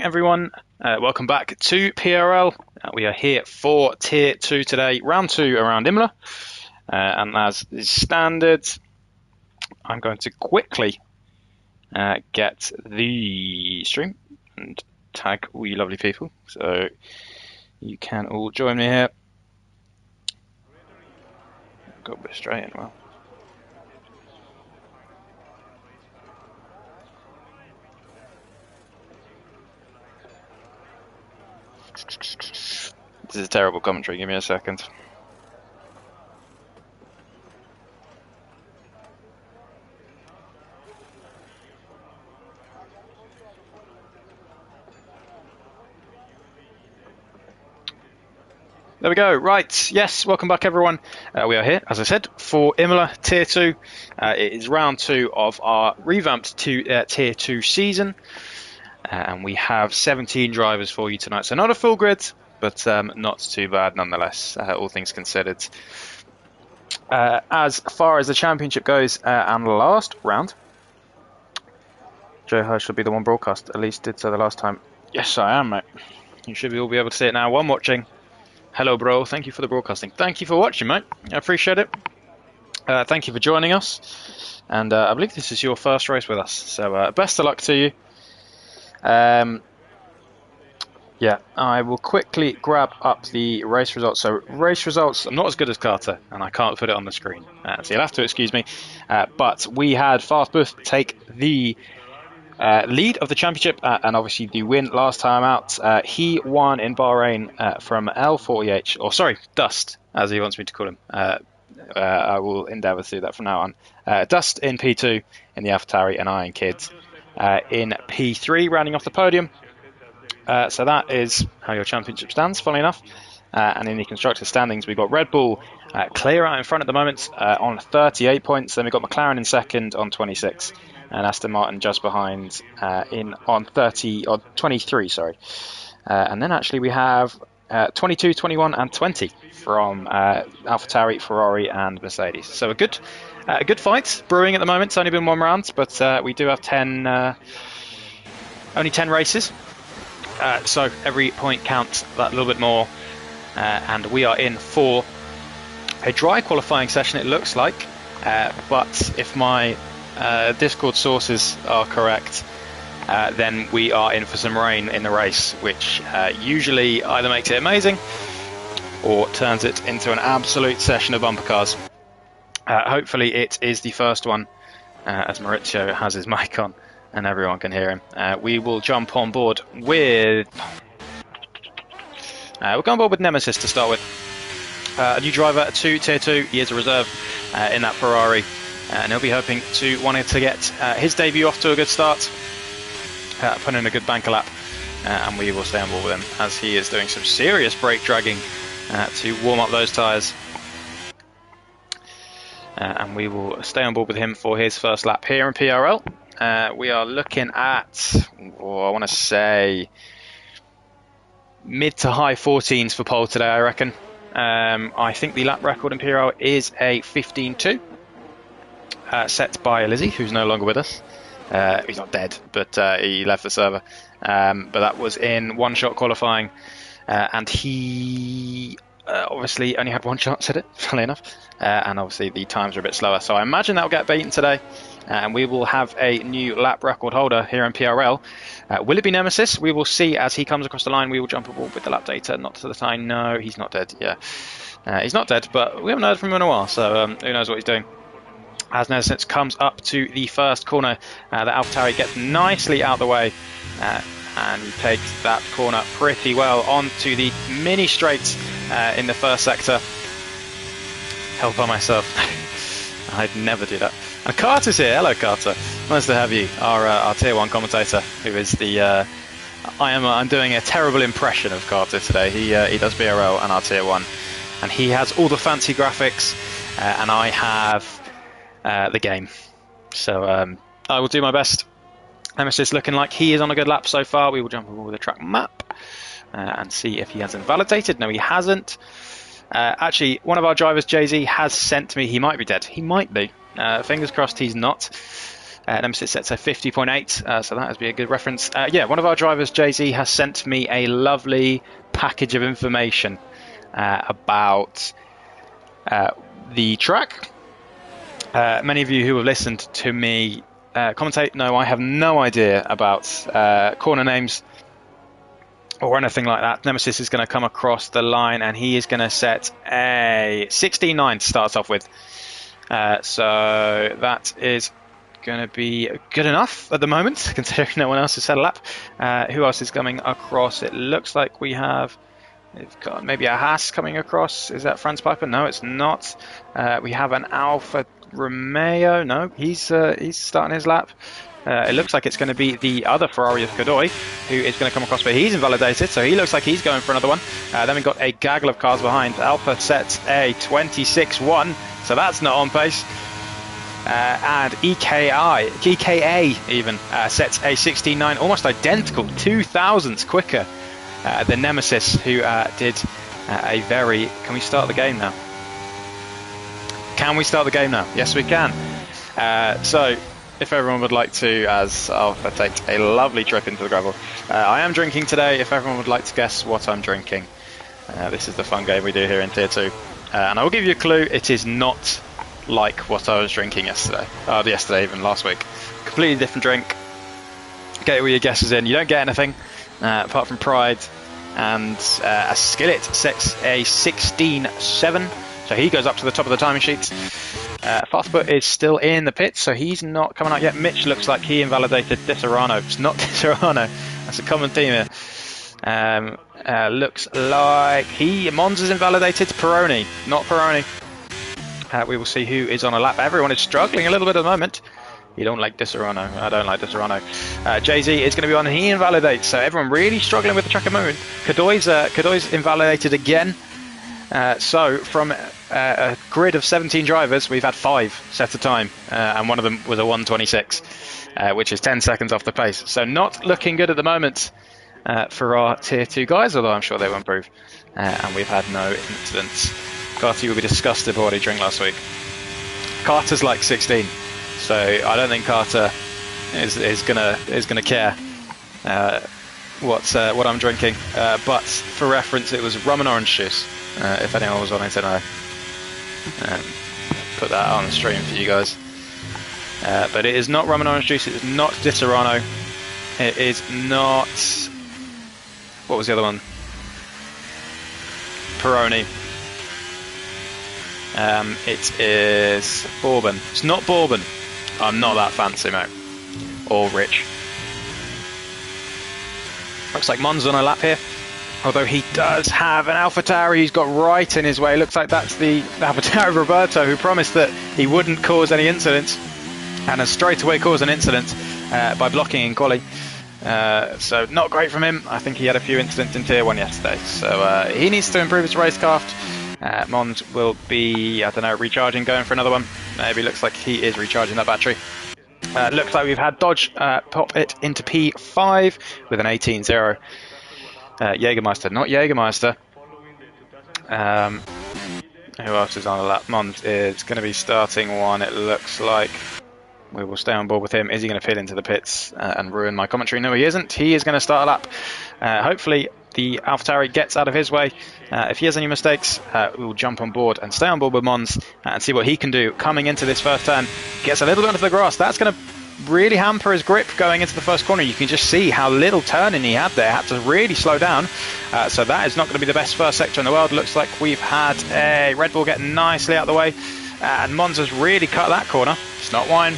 everyone. Welcome back to PRL. We are here for Tier 2 today, round 2 around Imola. And as is standard, I'm going to quickly get the stream and tag all you lovely people. So you can all join me here. Got a bit straight in, well. This is a terrible commentary, give me a second. There we go. Right. Yes. Welcome back, everyone. We are here, as I said, for Imola Tier 2. It is round 2 of our revamped Tier 2 season. And we have 17 drivers for you tonight. So not a full grid, but not too bad nonetheless, all things considered. As far as the championship goes, and last round, Joe Hirsch will be the one broadcast. At least did so the last time. Yes, I am, mate. You should all be able to see it now. One watching. Hello, bro. Thank you for the broadcasting. Thank you for watching, mate. I appreciate it. Thank you for joining us. And I believe this is your first race with us. So best of luck to you. Yeah, I will quickly grab up the race results. So race results, I'm not as good as Carter, and I can't put it on the screen. So you'll have to excuse me. But we had Fast Booth take the lead of the championship, and obviously the win last time out. He won in Bahrain from L40H, or sorry, Dust, as he wants me to call him. I will endeavour to do that from now on. Dust in P2 in the AlphaTauri, and Iron Kids in P3, rounding off the podium. So that is how your championship stands, funnily enough. And in the constructors' standings, we've got Red Bull clear out in front at the moment on 38 points. Then we've got McLaren in second on 26. And Aston Martin just behind on 23, sorry. And then actually we have 22, 21 and 20 from AlphaTauri, Ferrari and Mercedes. So a good fight brewing at the moment. It's only been one round, but we do have only 10 races. So every point counts that little bit more. And we are in for a dry qualifying session, it looks like. But if my Discord sources are correct, then we are in for some rain in the race, which usually either makes it amazing or turns it into an absolute session of bumper cars. Hopefully it is the first one, as Maurizio has his mic on and everyone can hear him. We will jump on board with we'll go on board with Nemesis to start with. A new driver to Tier 2, he is a reserve in that Ferrari. And he'll be hoping to wanting to get his debut off to a good start, put in a good banker lap, and we will stay on board with him as he is doing some serious brake dragging to warm up those tyres. And we will stay on board with him for his first lap here in PRL. We are looking at, I want to say, mid to high 14s for pole today, I reckon. I think the lap record in PRL is a 15.2. Set by Lizzie, who's no longer with us. He's not dead, but he left the server. But that was in one-shot qualifying, and he obviously only had one chance at it, funnily enough. And obviously the times are a bit slower, so I imagine that'll get beaten today. And we will have a new lap record holder here in PRL. Will it be Nemesis? We will see as he comes across the line. We will jump aboard with the lap data. Not to the time. No, he's not dead. Yeah, he's not dead, but we haven't heard from him in a while, so who knows what he's doing. As Nemesis comes up to the first corner, the AlphaTauri gets nicely out of the way, and he takes that corner pretty well onto the mini straight in the first sector. Help on myself. I'd never do that. And Carter's here. Hello, Carter. Nice to have you, our Tier 1 commentator, who is the... I'm doing a terrible impression of Carter today. He does BRL and our Tier 1, and he has all the fancy graphics, and I have the game. So I will do my best. Nemesis looking like he is on a good lap so far. We will jump over with the track map and see if he has invalidated. No, he hasn't. Actually, one of our drivers, Jay-Z, has sent me. He might be dead. He might be. Fingers crossed he's not. Nemesis sets a 50.8, so that would be a good reference. Yeah, one of our drivers, Jay-Z, has sent me a lovely package of information about the track. Many of you who have listened to me commentate know I have no idea about corner names or anything like that. Nemesis is going to come across the line and he is going to set a 16.9 to start off with. So that is going to be good enough at the moment, considering no one else has set a lap. Who else is coming across? It looks like we've got maybe a Haas coming across. Is that Franz Piper? No, it's not. We have an Alfa Romeo. No, he's starting his lap. It looks like it's going to be the other Ferrari of Godoy who is going to come across, but he's invalidated, so he looks like he's going for another one. Then we've got a gaggle of cars behind. Alpha sets a 26.1, so that's not on pace. And EKA even sets a 16.9, almost identical, 2 thousandths quicker than Nemesis, who did a very... Can we start the game now? Can we start the game now? Yes, we can. So, if everyone would like to, as Alpha takes a lovely trip into the gravel. I am drinking today, if everyone would like to guess what I'm drinking. This is the fun game we do here in Tier 2. And I will give you a clue, it is not like what I was drinking yesterday. Yesterday, even last week. Completely different drink. Get all your guesses in. You don't get anything, apart from pride. And a Skillet sets a 16.7. So he goes up to the top of the timing sheets. Fastfoot is still in the pits, so he's not coming out yet. Mitch looks like he invalidated Disaronno. It's not Disaronno. That's a common theme here. Looks like Monza's invalidated Peroni, not Peroni. We will see who is on a lap. Everyone is struggling a little bit at the moment. You don't like Disaronno. I don't like Disaronno. Jay-Z is going to be on, and he invalidates. So everyone really struggling with the track at the moment. Kadoy's invalidated again. So from a grid of 17 drivers, we've had 5 set a time, and one of them was a 1:26, which is 10 seconds off the pace. So not looking good at the moment for our Tier 2 guys, although I'm sure they will improve. And we've had no incidents. Carter will be disgusted by what he drank last week. Carter's like 16, so I don't think Carter is gonna care what I'm drinking. But for reference, it was rum and orange juice. If anyone was wanting to know, put that on the stream for you guys. But it is not rum and orange juice. It is not Disaronno. It is not. What was the other one? Peroni. It is bourbon. It's not bourbon. I'm not that fancy, mate. Or rich. Looks like Mon's on a lap here. Although he does have an AlphaTauri he's got right in his way. Looks like that's the AlphaTauri of Roberto, who promised that he wouldn't cause any incidents, and has straight away caused an incident by blocking in quali. So not great from him. I think he had a few incidents in Tier 1 yesterday. So he needs to improve his racecraft. Mons will be, I don't know, recharging, going for another one. Maybe looks like he is recharging that battery. Looks like we've had Dodge pop it into P5 with an 18.0. Jägermeister, not Jägermeister. Who else is on the lap? Mons is going to be starting one, it looks like. We will stay on board with him. Is he going to pit into the pits and ruin my commentary? No, he isn't. He is going to start a lap. Hopefully the AlphaTauri gets out of his way. If he has any mistakes, we will jump on board and stay on board with Mons and see what he can do coming into this first turn. Gets a little bit onto the grass. That's going to really hamper his grip going into the first corner. You can just see how little turning he had there. Had to really slow down. So that is not going to be the best first sector in the world. Looks like we've had a Red Bull get nicely out of the way. And Mons has really cut that corner. It's not wine.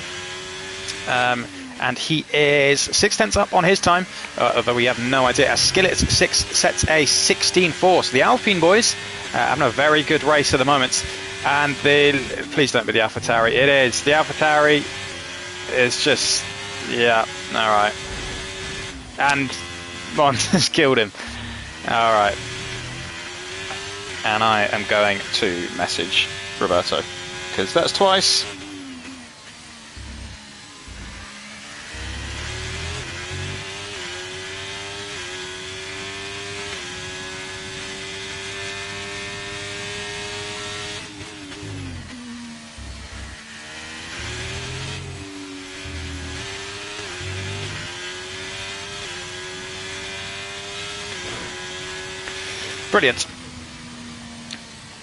And he is 6/10 up on his time, although we have no idea. Skillet 6 sets a 16.4. So the Alpine boys having a very good race at the moment. And please don't be the AlphaTauri. It is. The AlphaTauri is just, yeah, alright. And Mons has killed him. Alright. And I am going to message Roberto, because that's twice. Brilliant.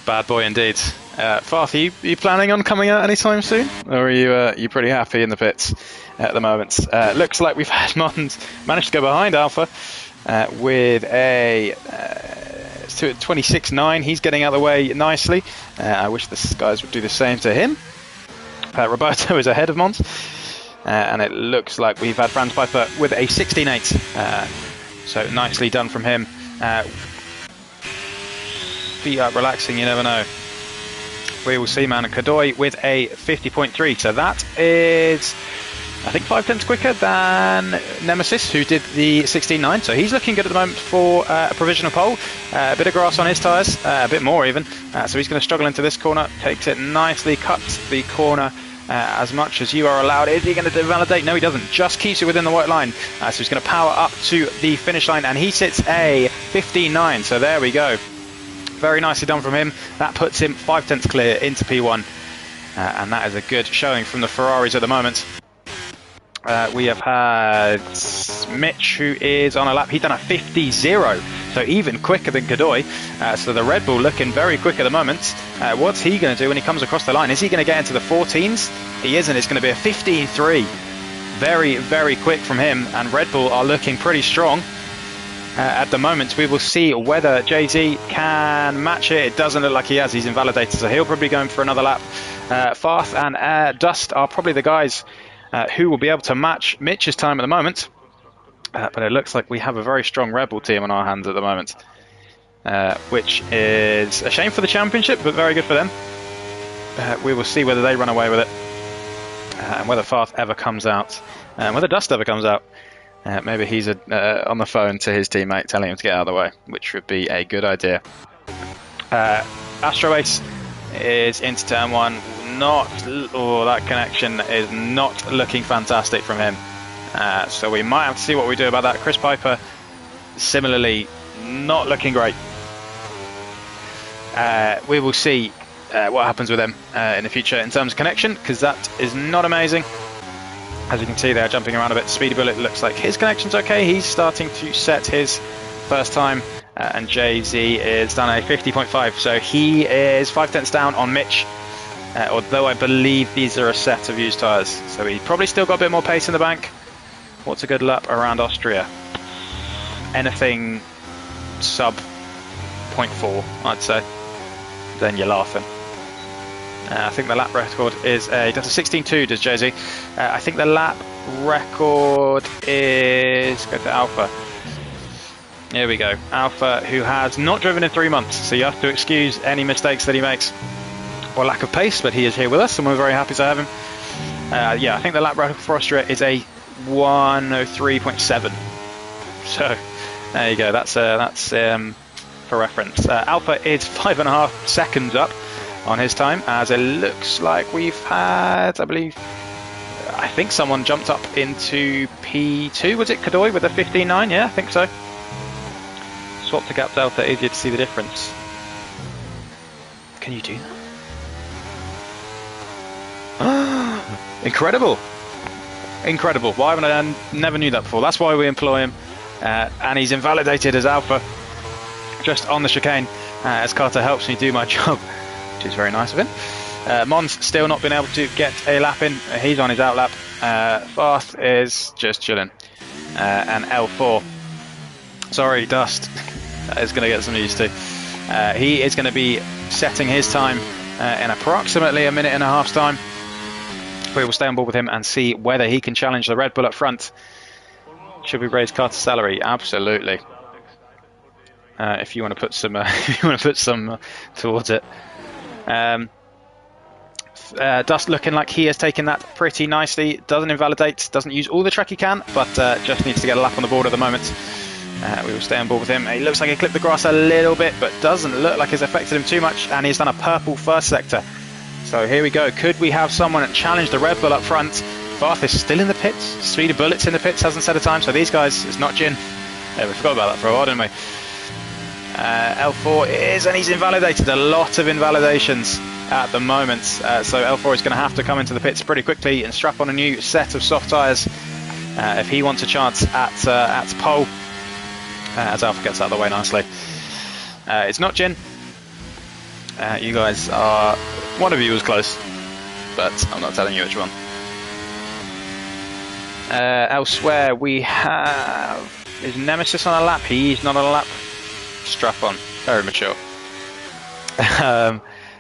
Bad boy indeed. Farth, are you planning on coming out anytime soon? Or are you pretty happy in the pits at the moment? Looks like we've had Mons managed to go behind Alpha with a 26.9. He's getting out of the way nicely. I wish the guys would do the same to him. Roberto is ahead of Mons. And it looks like we've had Franz Piper with a 16.8. So nicely done from him. Feet up, relaxing, you never know. We will see Man Kadoy with a 50.3. So that is, I think, 5 tenths quicker than Nemesis, who did the 16.9. So he's looking good at the moment for a provisional pole. A bit of grass on his tyres, a bit more even. So he's going to struggle into this corner. Takes it nicely, cuts the corner as much as you are allowed. Is he going to validate? No, he doesn't. Just keeps it within the white line. So he's going to power up to the finish line, and he sits a 15.9. So there we go. Very nicely done from him. That puts him 5 tenths clear into P1. And that is a good showing from the Ferraris at the moment. We have had Mitch, who is on a lap. He's done a 50.0, so even quicker than Kadoy. So the Red Bull looking very quick at the moment. What's he going to do when he comes across the line? Is he going to get into the 14s? He isn't. It's going to be a 15.3. Very, very quick from him. And Red Bull are looking pretty strong. At the moment, we will see whether Jay-Z can match it. It doesn't look like he has. He's invalidated, so he'll probably go in for another lap. Farth and Dust are probably the guys who will be able to match Mitch's time at the moment. But it looks like we have a very strong Red Bull team on our hands at the moment, which is a shame for the championship, but very good for them. We will see whether they run away with it, and whether Farth ever comes out, and whether Dust ever comes out. Maybe he's on the phone to his teammate telling him to get out of the way, which would be a good idea. Astro Ace is into turn 1. That connection is not looking fantastic from him. So we might have to see what we do about that. Chris Piper, similarly, not looking great. We will see what happens with them in the future in terms of connection, because that is not amazing. As you can see, they're jumping around a bit. Speedy Bullet looks like his connection's okay. He's starting to set his first time. And Jay-Z is done a 50.5. So he is 5 tenths down on Mitch. Although I believe these are a set of used tyres. So he probably still got a bit more pace in the bank. What's a good lap around Austria? Anything sub 0.4, I'd say. Then you're laughing. I think the lap record is does a 16.2, does Jay-Z. I think the lap record is, go to Alpha. Here we go. Alpha, who has not driven in 3 months, so you have to excuse any mistakes that he makes or lack of pace, but he is here with us and we're very happy to have him. Yeah, I think the lap record for Austria is a 103.7. So there you go. That's for reference. Alpha is 5.5 seconds up on his time, as it looks like we've had, I think someone jumped up into P2. Was it Kadoy with a 15.9? Yeah, I think so. Swap to gap delta, easier to see the difference. Can you do that? Incredible. Incredible. Why haven't I never knew that before? That's why we employ him. And he's invalidated as Alpha just on the chicane, as Carter helps me do my job, which is very nice of him. Mons still not been able to get a lap in. He's on his out lap. Farth is just chilling. And L4. Sorry, Dust is going to get some used to. He is going to be setting his time in approximately a minute and a half's time. We will stay on board with him and see whether he can challenge the Red Bull up front. Should we raise Carter's salary? Absolutely. If you want to put some, towards it. Dust looking like he has taken that pretty nicely. Doesn't invalidate, doesn't use all the track he can, but just needs to get a lap on the board at the moment. We will stay on board with him. He looks like he clipped the grass a little bit, but doesn't look like it's affected him too much, and he's done a purple first sector. So here we go. Could we have someone challenge the Red Bull up front? Farth is still in the pits. Speedy Bullet's in the pits, hasn't set a time. So these guys, it's not Jin. Yeah, we forgot about that for a while, didn't we? L4 is, and he's invalidated. A lot of invalidations at the moment. So L4 is going to have to come into the pits pretty quickly and strap on a new set of soft tyres if he wants a chance at pole. As Alpha gets out of the way nicely. It's not Jin. You guys are... One of you was close, but I'm not telling you which one. Elsewhere, we have... Is Nemesis on a lap? He's not on a lap. Strap on. Very mature.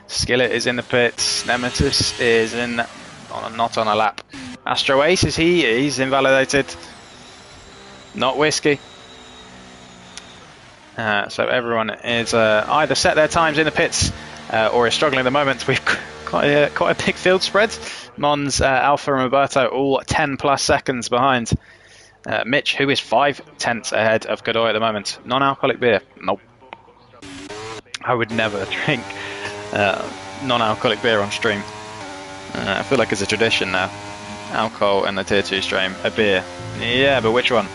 Skillet is in the pits. Nemesis is not on a lap. Astro Ace, is he? He's invalidated. Not Whiskey. So everyone is either set their times in the pits or is struggling at the moment. We've quite a big field spread. Mons, Alpha and Roberto all 10 plus seconds behind Mitch, who is 5/10 ahead of Godoy at the moment. Non-alcoholic beer? Nope. I would never drink non-alcoholic beer on stream. I feel like it's a tradition now. Alcohol in the tier 2 stream. A beer. Yeah, but which one?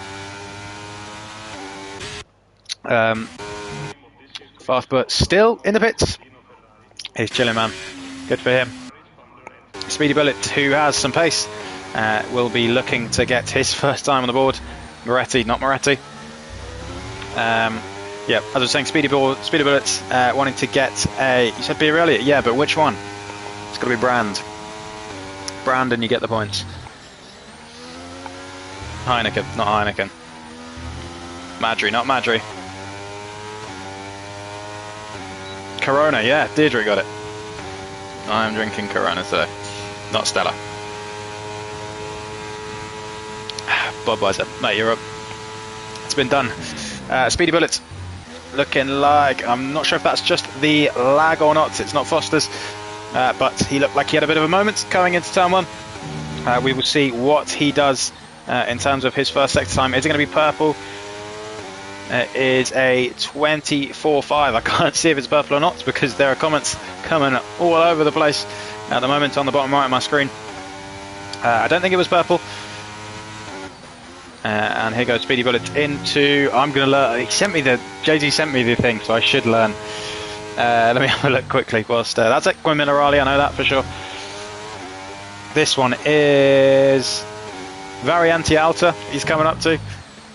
Fast but still in the pits. He's chilling, man. Good for him. Speedy Bullet, who has some pace, will be looking to get his first time on the board. Moretti, not Moretti. Yeah, as I was saying, Speedy Bullets wanting to get a... You said PRL? Yeah, but which one? It's got to be Brand. Brand and you get the points. Heineken, not Heineken. Madry, not Madry. Corona, yeah, Deirdre got it. I'm drinking Corona today, not Stella. Budweiser, mate, you're up. It's been done. Speedy Bullets, looking like, I'm not sure if that's just the lag or not. It's not Foster's, but he looked like he had a bit of a moment going into turn 1. We will see what he does in terms of his first sector time. Is it going to be purple? It is a 24.5. I can't see if it's purple or not because there are comments coming all over the place at the moment on the bottom right of my screen. I don't think it was purple. And here goes Speedy Bullet into... I'm going to learn... JG sent me the thing, so I should learn. Let me have a look quickly whilst... that's Equa Minerale, I know that for sure. This one is... Variante Alta, he's coming up to.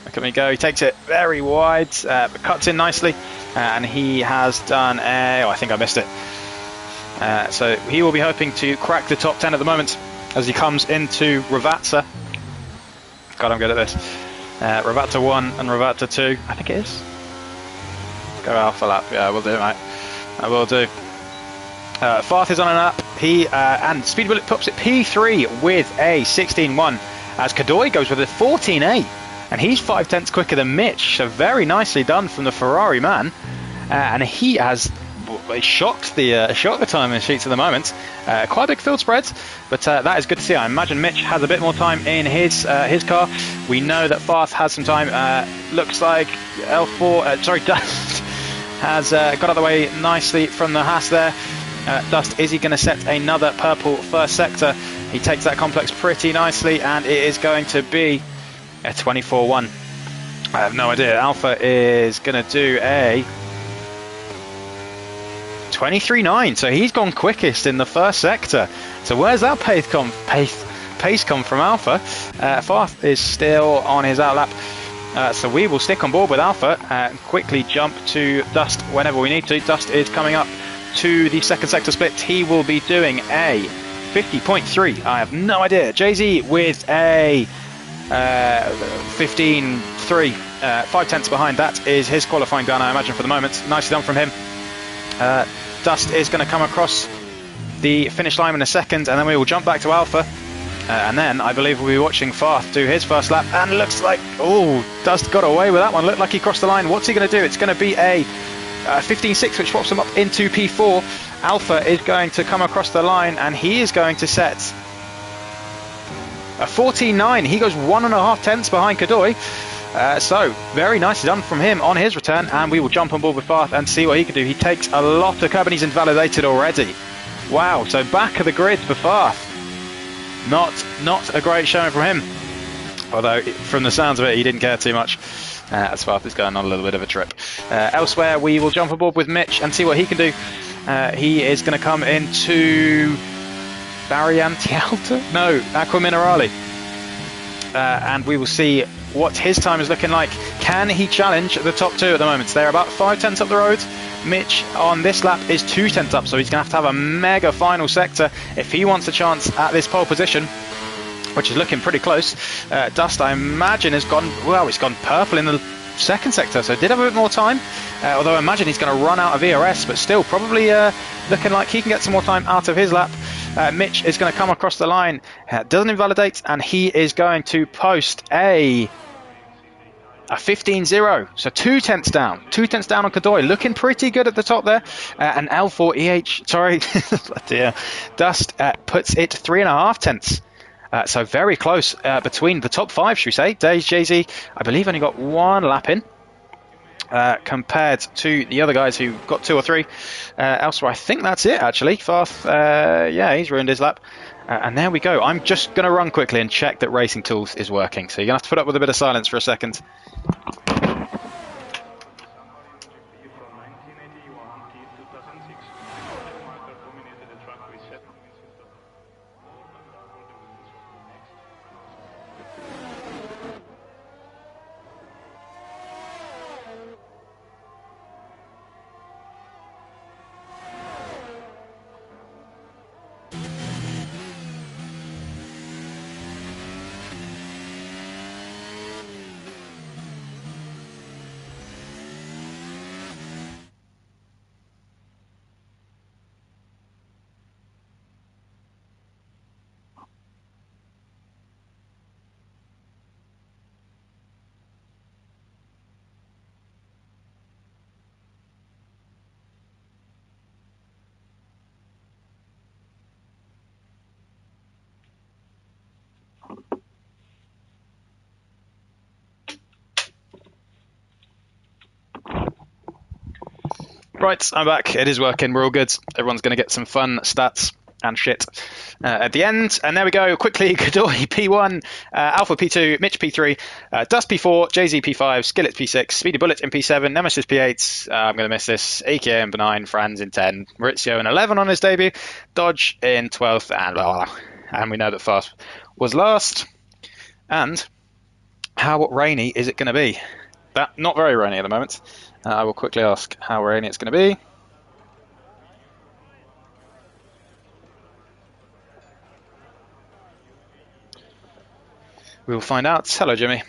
Look at me go. He takes it very wide, but cuts in nicely. And he has done a... Oh, I think I missed it. So he will be hoping to crack the top 10 at the moment as he comes into Ravazza. God, I'm good at this. Ravazza 1 and Ravazza 2. I think it is. Go Alpha lap. Yeah, we'll do it, mate. I will do. Farth is on an lap. And Speed Bullet pops it P3 with a 16.1. As Godoy goes with a 14.8. And he's 5/10 quicker than Mitch, so very nicely done from the Ferrari man. And he has shocked the timing sheets at the moment. Quite a big field spread, but that is good to see. I imagine Mitch has a bit more time in his car. We know that Farth has some time. Looks like L4, Dust has got out of the way nicely from the Haas there. Dust, is he going to set another purple first sector? He takes that complex pretty nicely, and it is going to be a 24.1. I have no idea. Alpha is going to do a 23.9. So he's gone quickest in the first sector. So where's that pace come from Alpha? Farth is still on his outlap. So we will stick on board with Alpha and quickly jump to Dust whenever we need to. Dust is coming up to the second sector split. He will be doing a 50.3. I have no idea. Jay-Z with a 15.3. 5/10 behind. That is his qualifying gun, I imagine, for the moment. Nicely done from him. Dust is going to come across the finish line in a second, and then we will jump back to Alpha. And then I believe we'll be watching Farth do his first lap. And it looks like, Dust got away with that one. Looked like he crossed the line. What's he going to do? It's going to be a 15.6, which swaps him up into P4. Alpha is going to come across the line, and he is going to set a 14.9. He goes 1.5 tenths behind Godoy. So very nicely done from him on his return, and we will jump on board with Farth and see what he can do. He takes a lot of curb and he's invalidated already. Wow, so back of the grid for Farth. Not a great showing from him. Although, from the sounds of it, he didn't care too much. As Farth is going on a little bit of a trip. Elsewhere, we will jump aboard with Mitch and see what he can do. He is going to come into Variante Alta? No, Aqua Minerale. And we will see what his time is looking like. Can he challenge the top two at the moment? They're about 5 tenths up the road. Mitch on this lap is 2 tenths up, so he's going to have a mega final sector if he wants a chance at this pole position, which is looking pretty close. Dust, I imagine, has gone, well, he's gone purple in the second sector, so did have a bit more time, although I imagine he's going to run out of ERS, but still probably looking like he can get some more time out of his lap. Mitch is going to come across the line, doesn't invalidate, and he is going to post a 15-0, so 2 tenths down. 2 tenths down on Godoy, looking pretty good at the top there. And L4EH, sorry, dear, Dust puts it 3.5 tenths. So very close between the top 5, should we say. Days, Jay-Z, I believe, only got 1 lap in compared to the other guys who got 2 or 3. Elsewhere, I think that's it, actually. Farth, yeah, he's ruined his lap. And there we go. I'm just going to run quickly and check that Racing Tools is working. So you're going to have to put up with a bit of silence for a second. Right, I'm back. It is working. We're all good. Everyone's going to get some fun stats and shit at the end. And there we go. Quickly, Godoy P1, Alpha P2, Mitch P3, Dust P4, Jay-Z P5, Skillet P6, Speedy Bullet in P7, Nemesis P8, I'm going to miss this, AKA in 9, Franz in 10, Maurizio in 11 on his debut, Dodge in 12th, and we know that Fast was last. And how rainy is it going to be? Not very rainy at the moment. I will quickly ask how rainy it's going to be. We will find out. Hello, Jimmy.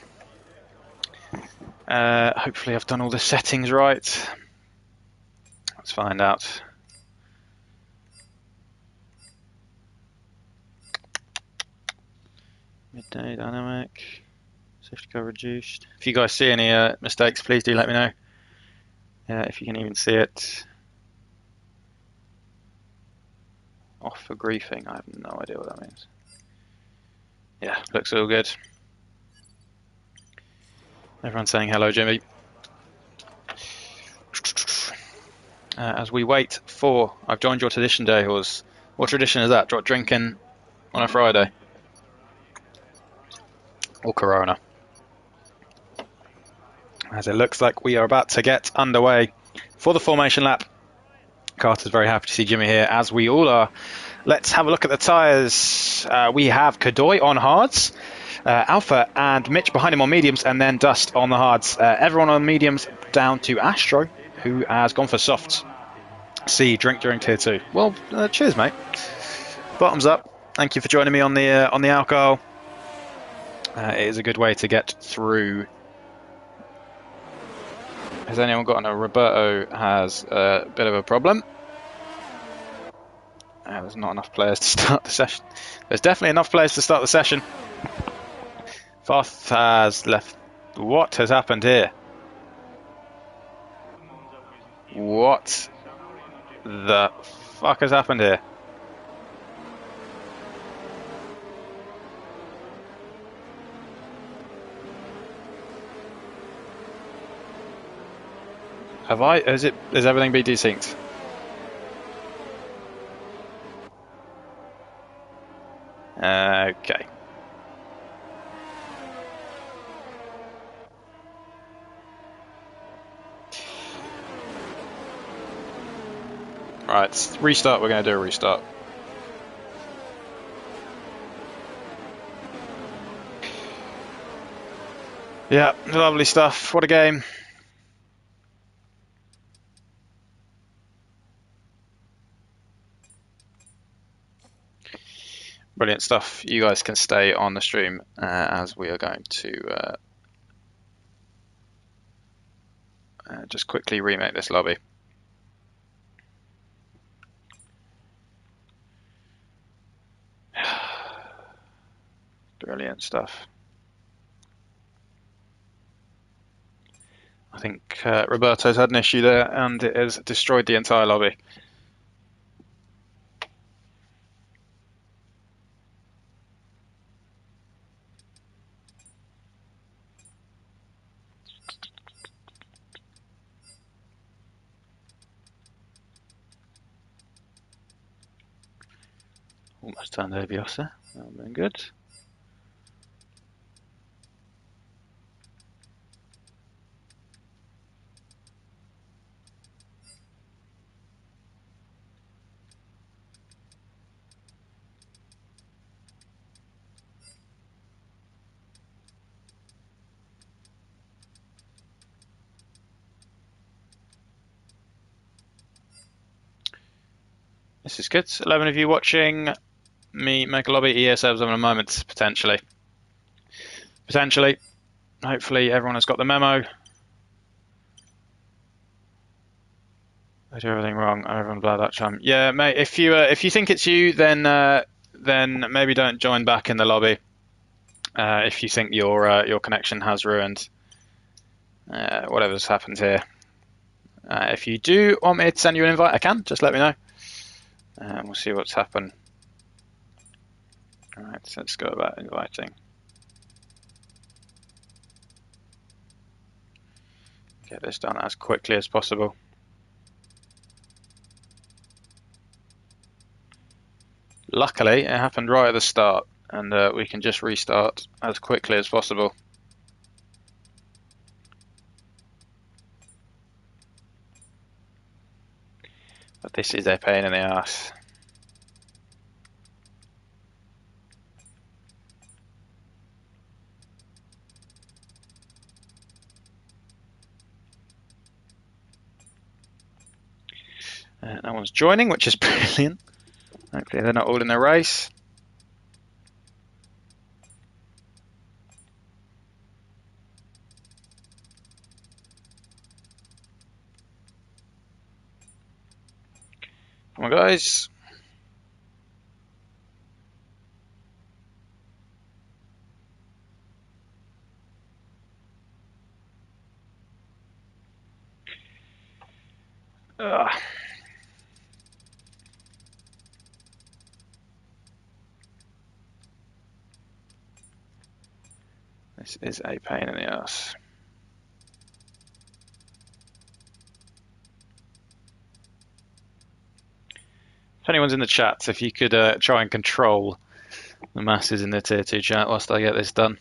Hopefully I've done all the settings right. Let's find out. Midday dynamic. Safety car reduced. If you guys see any mistakes, please do let me know. If you can even see it. Off for griefing. I have no idea what that means. Yeah, looks all good. Everyone's saying hello, Jimmy. As we wait for... I've joined your tradition day, Horse. What tradition is that? Drinking on a Friday? Or Corona? As it looks like we are about to get underway for the formation lap. Carter's very happy to see Jimmy here, as we all are. Let's have a look at the tyres. We have Godoy on hards, Alpha and Mitch behind him on mediums, and then Dust on the hards. Everyone on mediums down to Astro, who has gone for softs. See, drink during tier 2. Well, cheers, mate. Bottoms up. Thank you for joining me on the alcohol. It is a good way to get through. Has anyone gotten a... Roberto has a bit of a problem. There's not enough players to start the session. There's definitely enough players to start the session. Foth has left. What has happened here? What the fuck has happened here? Has everything been desynced? Okay. Right, restart. We're going to do a restart. Yeah, lovely stuff. What a game. Brilliant stuff. You guys can stay on the stream as we are going to just quickly remake this lobby. Brilliant stuff. I think Roberto's had an issue there and it has destroyed the entire lobby. Almost turned over Yossa. That been good. This is good. 11 of you watching me make a lobby. ESLs in a moment, potentially. Potentially. Hopefully everyone has got the memo. I do everything wrong. Everyone blow that chum. Yeah, mate. If you think it's you, then maybe don't join back in the lobby. If you think your connection has ruined whatever's happened here. If you do want me to send you an invite, I can. Just let me know. We'll see what's happened. All right, so let's go about inviting. Get this done as quickly as possible. Luckily, it happened right at the start, and we can just restart as quickly as possible. But this is a pain in the ass. No one's joining, which is brilliant. Hopefully they're not all in the race. Come on, guys. Ugh. This is a pain in the ass. If anyone's in the chat, if you could try and control the masses in the tier 2 chat whilst I get this done.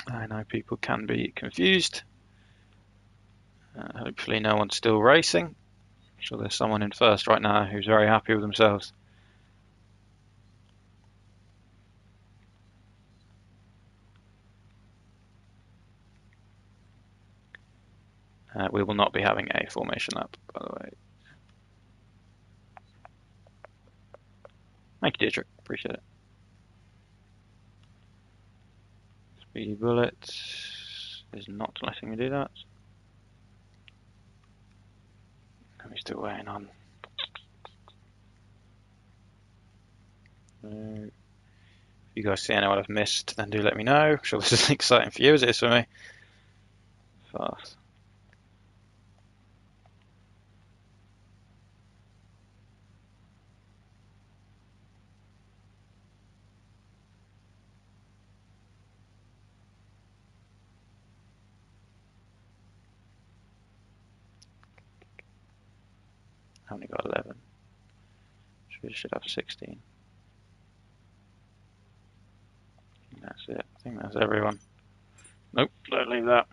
I know people can be confused. Hopefully no one's still racing. I'm sure there's someone in first right now who's very happy with themselves. We will not be having a formation lap, by the way. Thank you, Deirdre. Appreciate it. Speedy Bullet is not letting me do that. I'm still waiting on. If you guys see anyone I've missed, then do let me know. I'm sure this is exciting for you as it is for me. Fast. I've only got 11. We should have 16. That's it. I think that's everyone. Nope, don't leave that.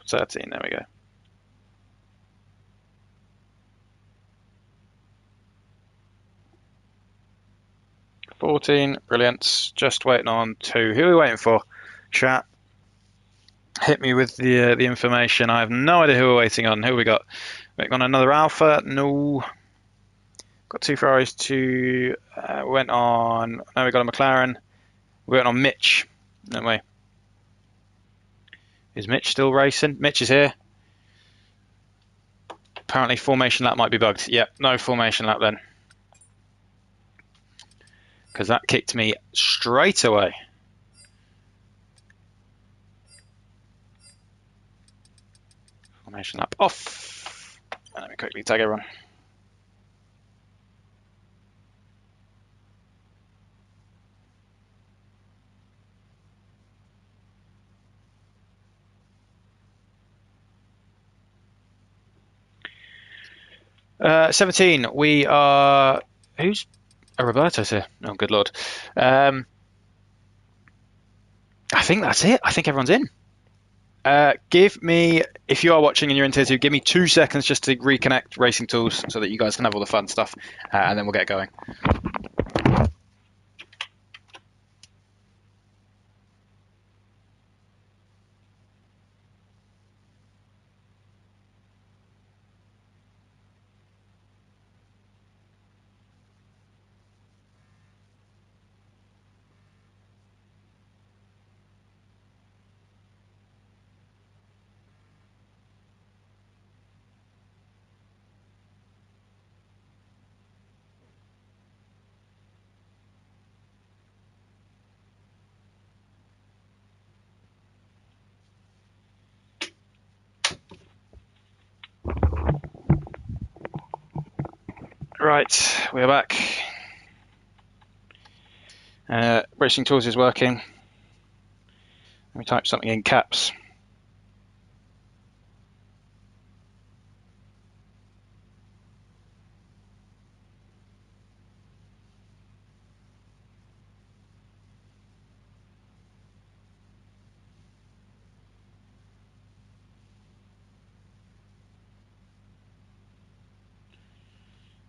13, there we go. 14, brilliant. Just waiting on 2. Who are we waiting for? Chat. Hit me with the information. I have no idea who we're waiting on. Who we got? Waiting on another Alpha? No. Got 2 Ferraris. 2 went on. Now we got a McLaren. We went on Mitch, don't we? Is Mitch still racing? Mitch is here. Apparently formation lap might be bugged. Yep, no formation lap then. Because that kicked me straight away. Formation lap off. And let me quickly tag everyone. Uh, 17, we are... Who's... Oh, Roberto's here. Oh, good lord. I think that's it. I think everyone's in. Give me, if you are watching and you're in tier 2, give me 2 seconds just to reconnect Racing Tools so that you guys can have all the fun stuff, and then we'll get going. Right, we're back. Racing Tools is working. Let me type something in caps.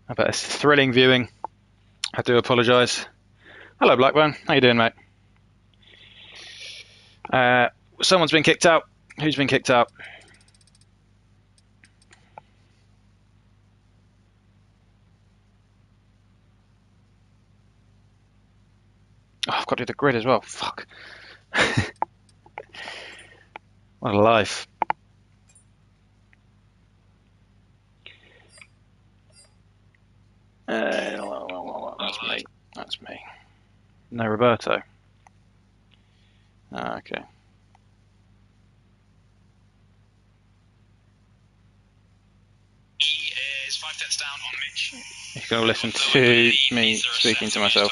I bet it's thrilling viewing. I do apologise. Hello, Blackburn. How you doing, mate? Someone's been kicked out. Who's been kicked out? Oh, I've got to do the grid as well. Fuck. What a life. That's me. That's me. No, Roberto. Okay. He is 5 tenths down on Mitch. You can all listen to me speaking to myself.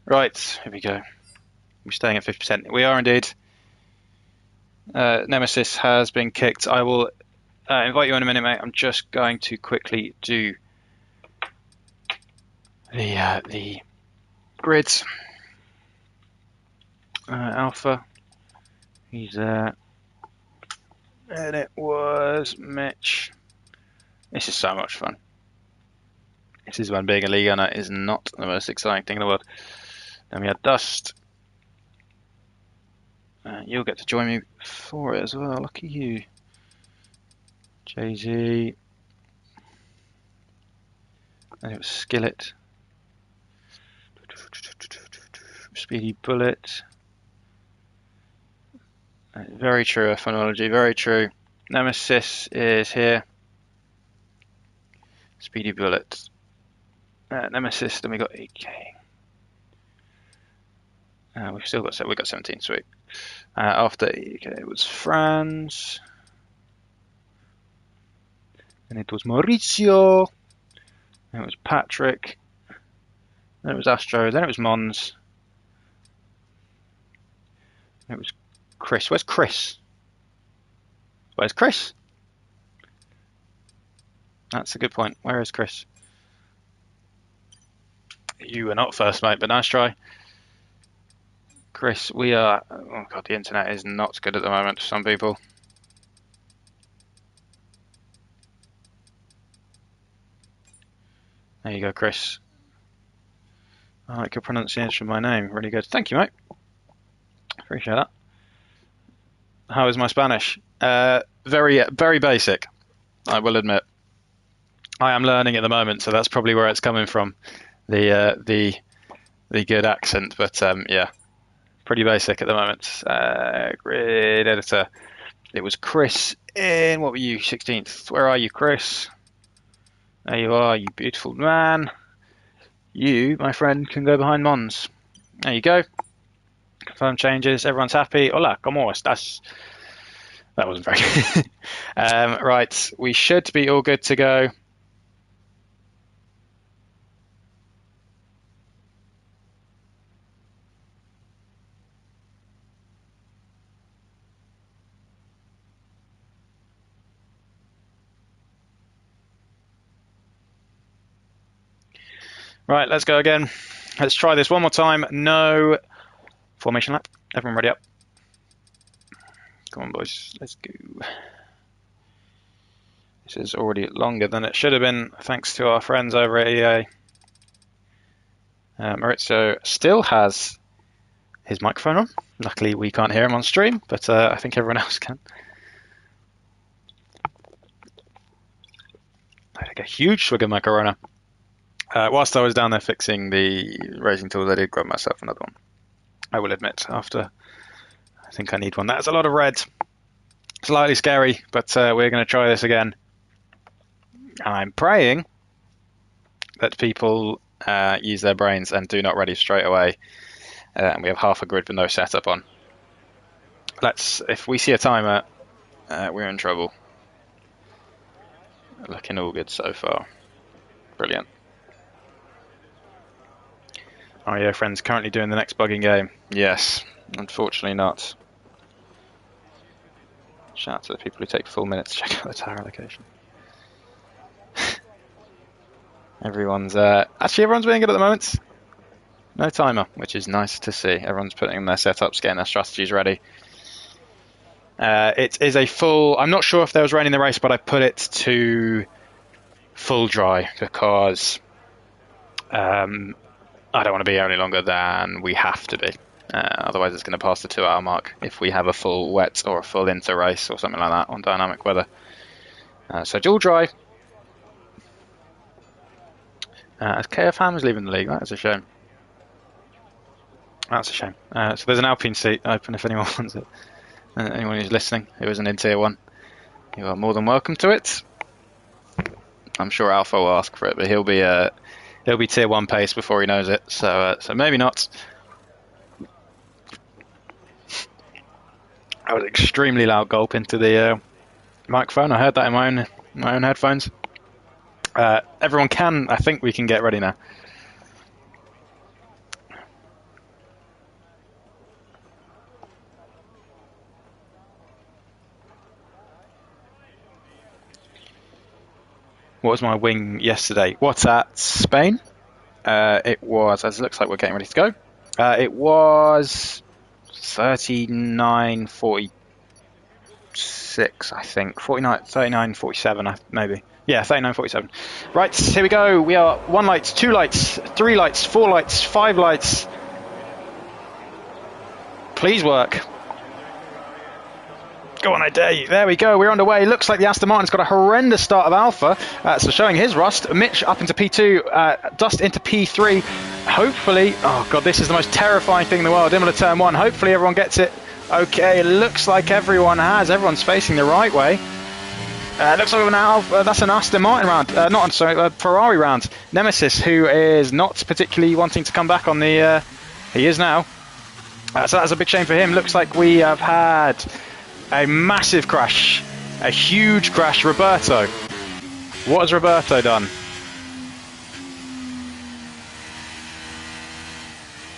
Right, here we go. We're staying at 50%. We are indeed. Nemesis has been kicked. I will invite you in a minute, mate. I'm just going to quickly do the grids. Alpha, he's there. And it was Mitch. This is so much fun. This is when being a league owner is not the most exciting thing in the world. Then we had Dust. You'll get to join me for it as well. Lucky you. Jay-Z. And it was Skillet. Speedy Bullet. Very true, phonology, very true. Nemesis is here. Speedy Bullet. Nemesis, then we got EK. We've still got 17, sweet. After EK it was Franz. Then it was Maurizio. Then it was Patrick. Then it was Astro. Then it was Mons. Then it was Chris. Where's Chris? Where's Chris? That's a good point. Where is Chris? You were not first, mate, but nice try. Chris, we are... Oh, God, the internet is not good at the moment for some people. There you go, Chris. I like your pronunciation of my name. Really good. Thank you, mate. Appreciate that. How is my Spanish? Very, very basic, I will admit. I am learning at the moment, so that's probably where it's coming from, the good accent. But yeah, pretty basic at the moment. Grid editor. It was Chris in, what were you, 16th? Where are you, Chris? There you are, you beautiful man. You, my friend, can go behind Mons. There you go. Confirm changes. Everyone's happy. Hola, ¿cómo estás? That wasn't very good. Right, we should be all good to go. Right, let's go again. Let's try this one more time. No formation lap. Everyone ready up? Come on, boys. Let's go. This is already longer than it should have been, thanks to our friends over at EA. Maurizio still has his microphone on. Luckily, we can't hear him on stream, but I think everyone else can. I take a huge swig of my Corona. Whilst I was down there fixing the racing tools, I did grab myself another one. I will admit, after I think I need one. That's a lot of red. Slightly scary, but we're going to try this again. I'm praying that people use their brains and do not ready straight away. And we have half a grid with no setup on. If we see a timer, we're in trouble. Looking all good so far. Brilliant. Oh yeah, friends, currently doing the next bugging game. Yes, unfortunately not. Shout out to the people who take full minutes to check out the tower location. Everyone's being good at the moment. No timer, which is nice to see. Everyone's putting their setups, getting their strategies ready. It is a full... I'm not sure if there was rain in the race, but I put it to full dry because I don't want to be any longer than we have to be. Otherwise, it's going to pass the 2-hour mark if we have a full wet or a full inter race or something like that on dynamic weather. So dual dry. As KF Ham is leaving the league, that is a shame. That's a shame. So there's an Alpine seat open if anyone wants it. Anyone who's listening who isn't in Tier 1, you are more than welcome to it. I'm sure Alpha will ask for it, but he'll be Tier 1 pace before he knows it, so maybe not. That was an extremely loud gulp into the microphone. I heard that in my own headphones. Everyone can, I think we can get ready now. What was my wing yesterday? What's at Spain? It was, as it looks like we're getting ready to go. It was 39.46, I think. 39.47, maybe. Yeah, 39.47. Right, here we go. We are 1 light, 2 lights, 3 lights, 4 lights, 5 lights. Please work. Go on, I dare you. There we go. We're underway. Looks like the Aston Martin's got a horrendous start of Alpha. So showing his rust. Mitch up into P2. Dust into P3. Hopefully... Oh, God, this is the most terrifying thing in the world. Imola turn 1. Hopefully everyone gets it. Okay, it looks like everyone has. Everyone's facing the right way. Looks like that's an Aston Martin round. Ferrari round. Nemesis, who is not particularly wanting to come back on the... he is now. So that's a big shame for him. Looks like we have had... a massive crash, a huge crash. Roberto, what has Roberto done?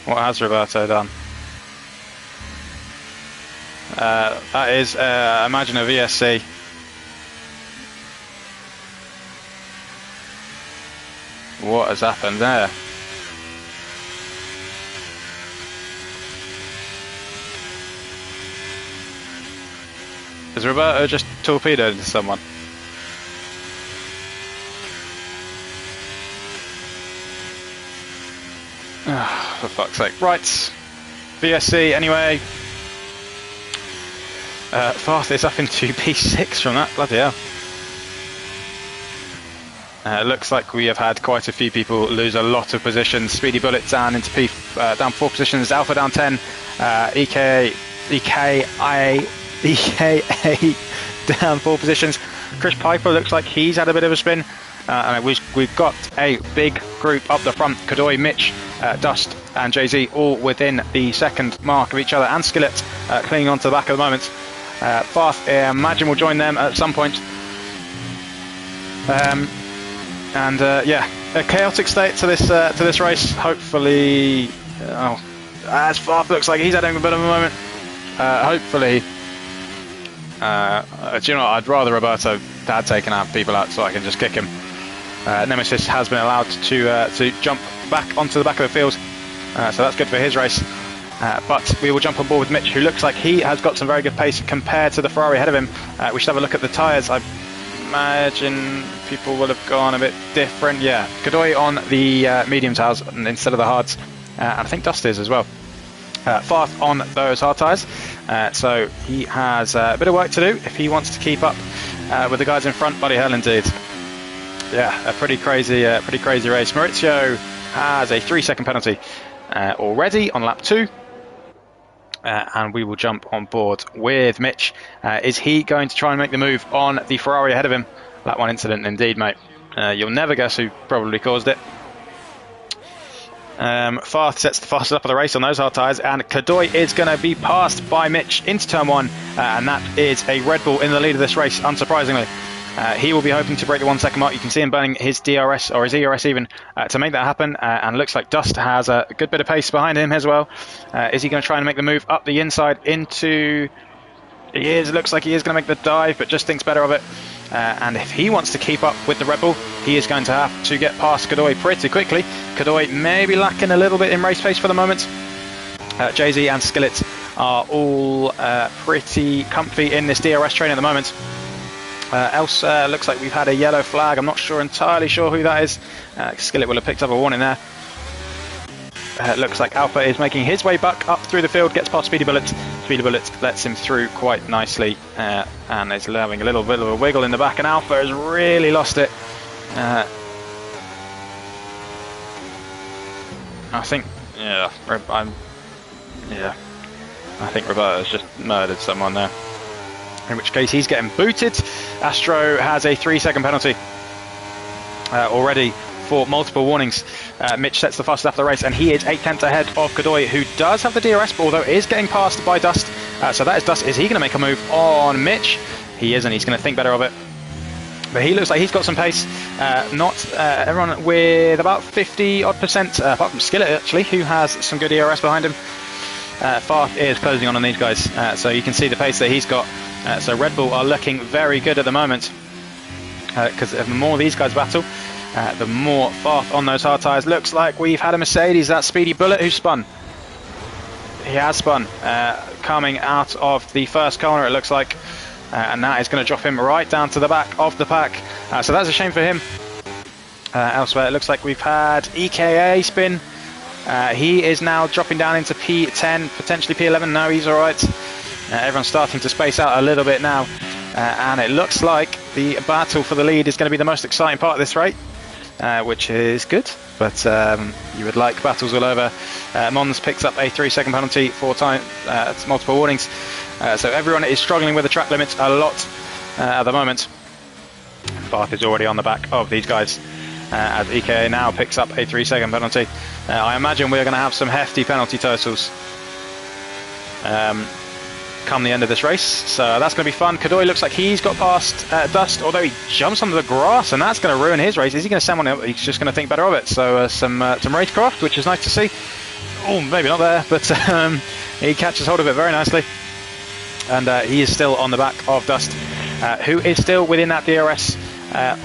What has Roberto done? That is, imagine a VSC. What has happened there? Has Roberto just torpedoed into someone? For fuck's sake. Right. VSC anyway. Farth is up into P6 from that. Bloody hell. Looks like we have had quite a few people lose a lot of positions. Speedy Bullet down into down 4 positions. Alpha down 10. EKA down 4 positions. Chris Piper looks like he's had a bit of a spin. And we've got a big group up the front. Kadoy, Mitch, Dust and Jay-Z all within the second mark of each other. And Skillet clinging on to the back at the moment. Farth, I imagine, will join them at some point. Yeah, a chaotic state to this race. Hopefully, as Farth looks like he's having a bit of a moment. Hopefully, do you know what? I'd rather Roberto had taken our people out so I can just kick him. Nemesis has been allowed to jump back onto the back of the field, so that's good for his race. But we will jump on board with Mitch, who looks like he has got some very good pace compared to the Ferrari ahead of him. We should have a look at the tyres. I imagine people will have gone a bit different. Yeah, Kadoy on the medium tyres instead of the hards, and I think Dust is as well. Farth on those hard tyres, so he has a bit of work to do if he wants to keep up with the guys in front. Bloody hell indeed. Yeah, a pretty crazy race. Maurizio has a 3-second penalty already on lap 2. And we will jump on board with Mitch. Is he going to try and make the move on the Ferrari ahead of him? That one incident indeed, mate. You'll never guess who probably caused it. Farth sets the fastest up of the race on those hard tyres, and Kadoy is going to be passed by Mitch into turn 1, and that is a Red Bull in the lead of this race, unsurprisingly. He will be hoping to break the 1 second mark. You can see him burning his DRS, or his ERS even, to make that happen. And looks like Dust has a good bit of pace behind him as well. Is he going to try and make the move up the inside into... He is. Looks like he is going to make the dive, but just thinks better of it. And if he wants to keep up with the Red Bull, he is going to have to get past Kadoy pretty quickly. Kadoy may be lacking a little bit in race pace for the moment. Jay-Z and Skillet are all pretty comfy in this DRS train at the moment. Else looks like we've had a yellow flag. I'm not entirely sure who that is. Skillet will have picked up a warning there. Looks like Alpha is making his way back up through the field, gets past Speedy Bullet. Speedy Bullet lets him through quite nicely, and is having a little bit of a wiggle in the back, and Alpha has really lost it. I think, I think Roberto's just murdered someone there. In which case he's getting booted. Astro has a 3-second penalty already for multiple warnings. Mitch sets the fastest after the race, and he is 8/10 ahead of Kadoy, who does have the DRS, but although is getting passed by Dust. So that is Dust. Is he going to make a move on Mitch? He isn't. He's going to think better of it. But he looks like he's got some pace. Everyone with about 50-odd%, apart from Skillet actually, who has some good ERS behind him. Farth is closing on these guys, so you can see the pace that he's got. So Red Bull are looking very good at the moment, because the more these guys battle, the more Farth on those hard tyres. Looks like we've had a Mercedes. That's Speedy Bullet who spun. He has spun, coming out of the first corner, it looks like, and that is going to drop him right down to the back of the pack. So that's a shame for him. Elsewhere, it looks like we've had EKA spin. He is now dropping down into P10, potentially P11. No, he's all right. Everyone's starting to space out a little bit now, and it looks like the battle for the lead is going to be the most exciting part of this race, which is good, but you would like battles all over. Mons picks up a 3-second penalty for multiple warnings, so everyone is struggling with the track limits a lot at the moment. Farth is already on the back of these guys, as EKA now picks up a 3-second penalty. I imagine we're going to have some hefty penalty totals come the end of this race, so that's going to be fun. Kadoy looks like he's got past Dust, although he jumps onto the grass, and that's going to ruin his race. Is he going to send one up? He's just going to think better of it. So some racecraft, which is nice to see. Oh, maybe not there, but he catches hold of it very nicely, and he is still on the back of Dust, who is still within that DRS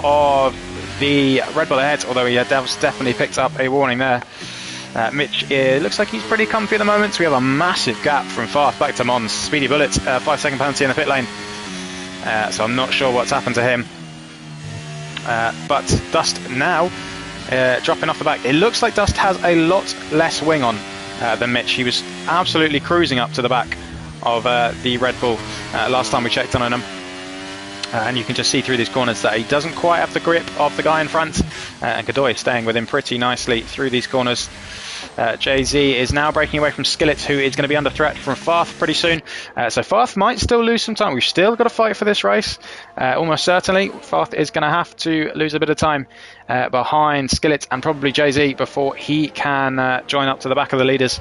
of the Red Bull ahead, although he definitely picked up a warning there. Mitch looks like he's pretty comfy at the moment. So we have a massive gap from Farth back to Mons. Speedy Bullet, 5-second penalty in the pit lane. So I'm not sure what's happened to him. But Dust now dropping off the back. It looks like Dust has a lot less wing on than Mitch. He was absolutely cruising up to the back of the Red Bull last time we checked on him. And you can just see through these corners that he doesn't quite have the grip of the guy in front. And Godoy staying with him pretty nicely through these corners. Jay-Z is now breaking away from Skillet, who is going to be under threat from Farth pretty soon. So Farth might still lose some time. We've still got to fight for this race. Almost certainly, Farth is going to have to lose a bit of time behind Skillet and probably Jay-Z before he can join up to the back of the leaders.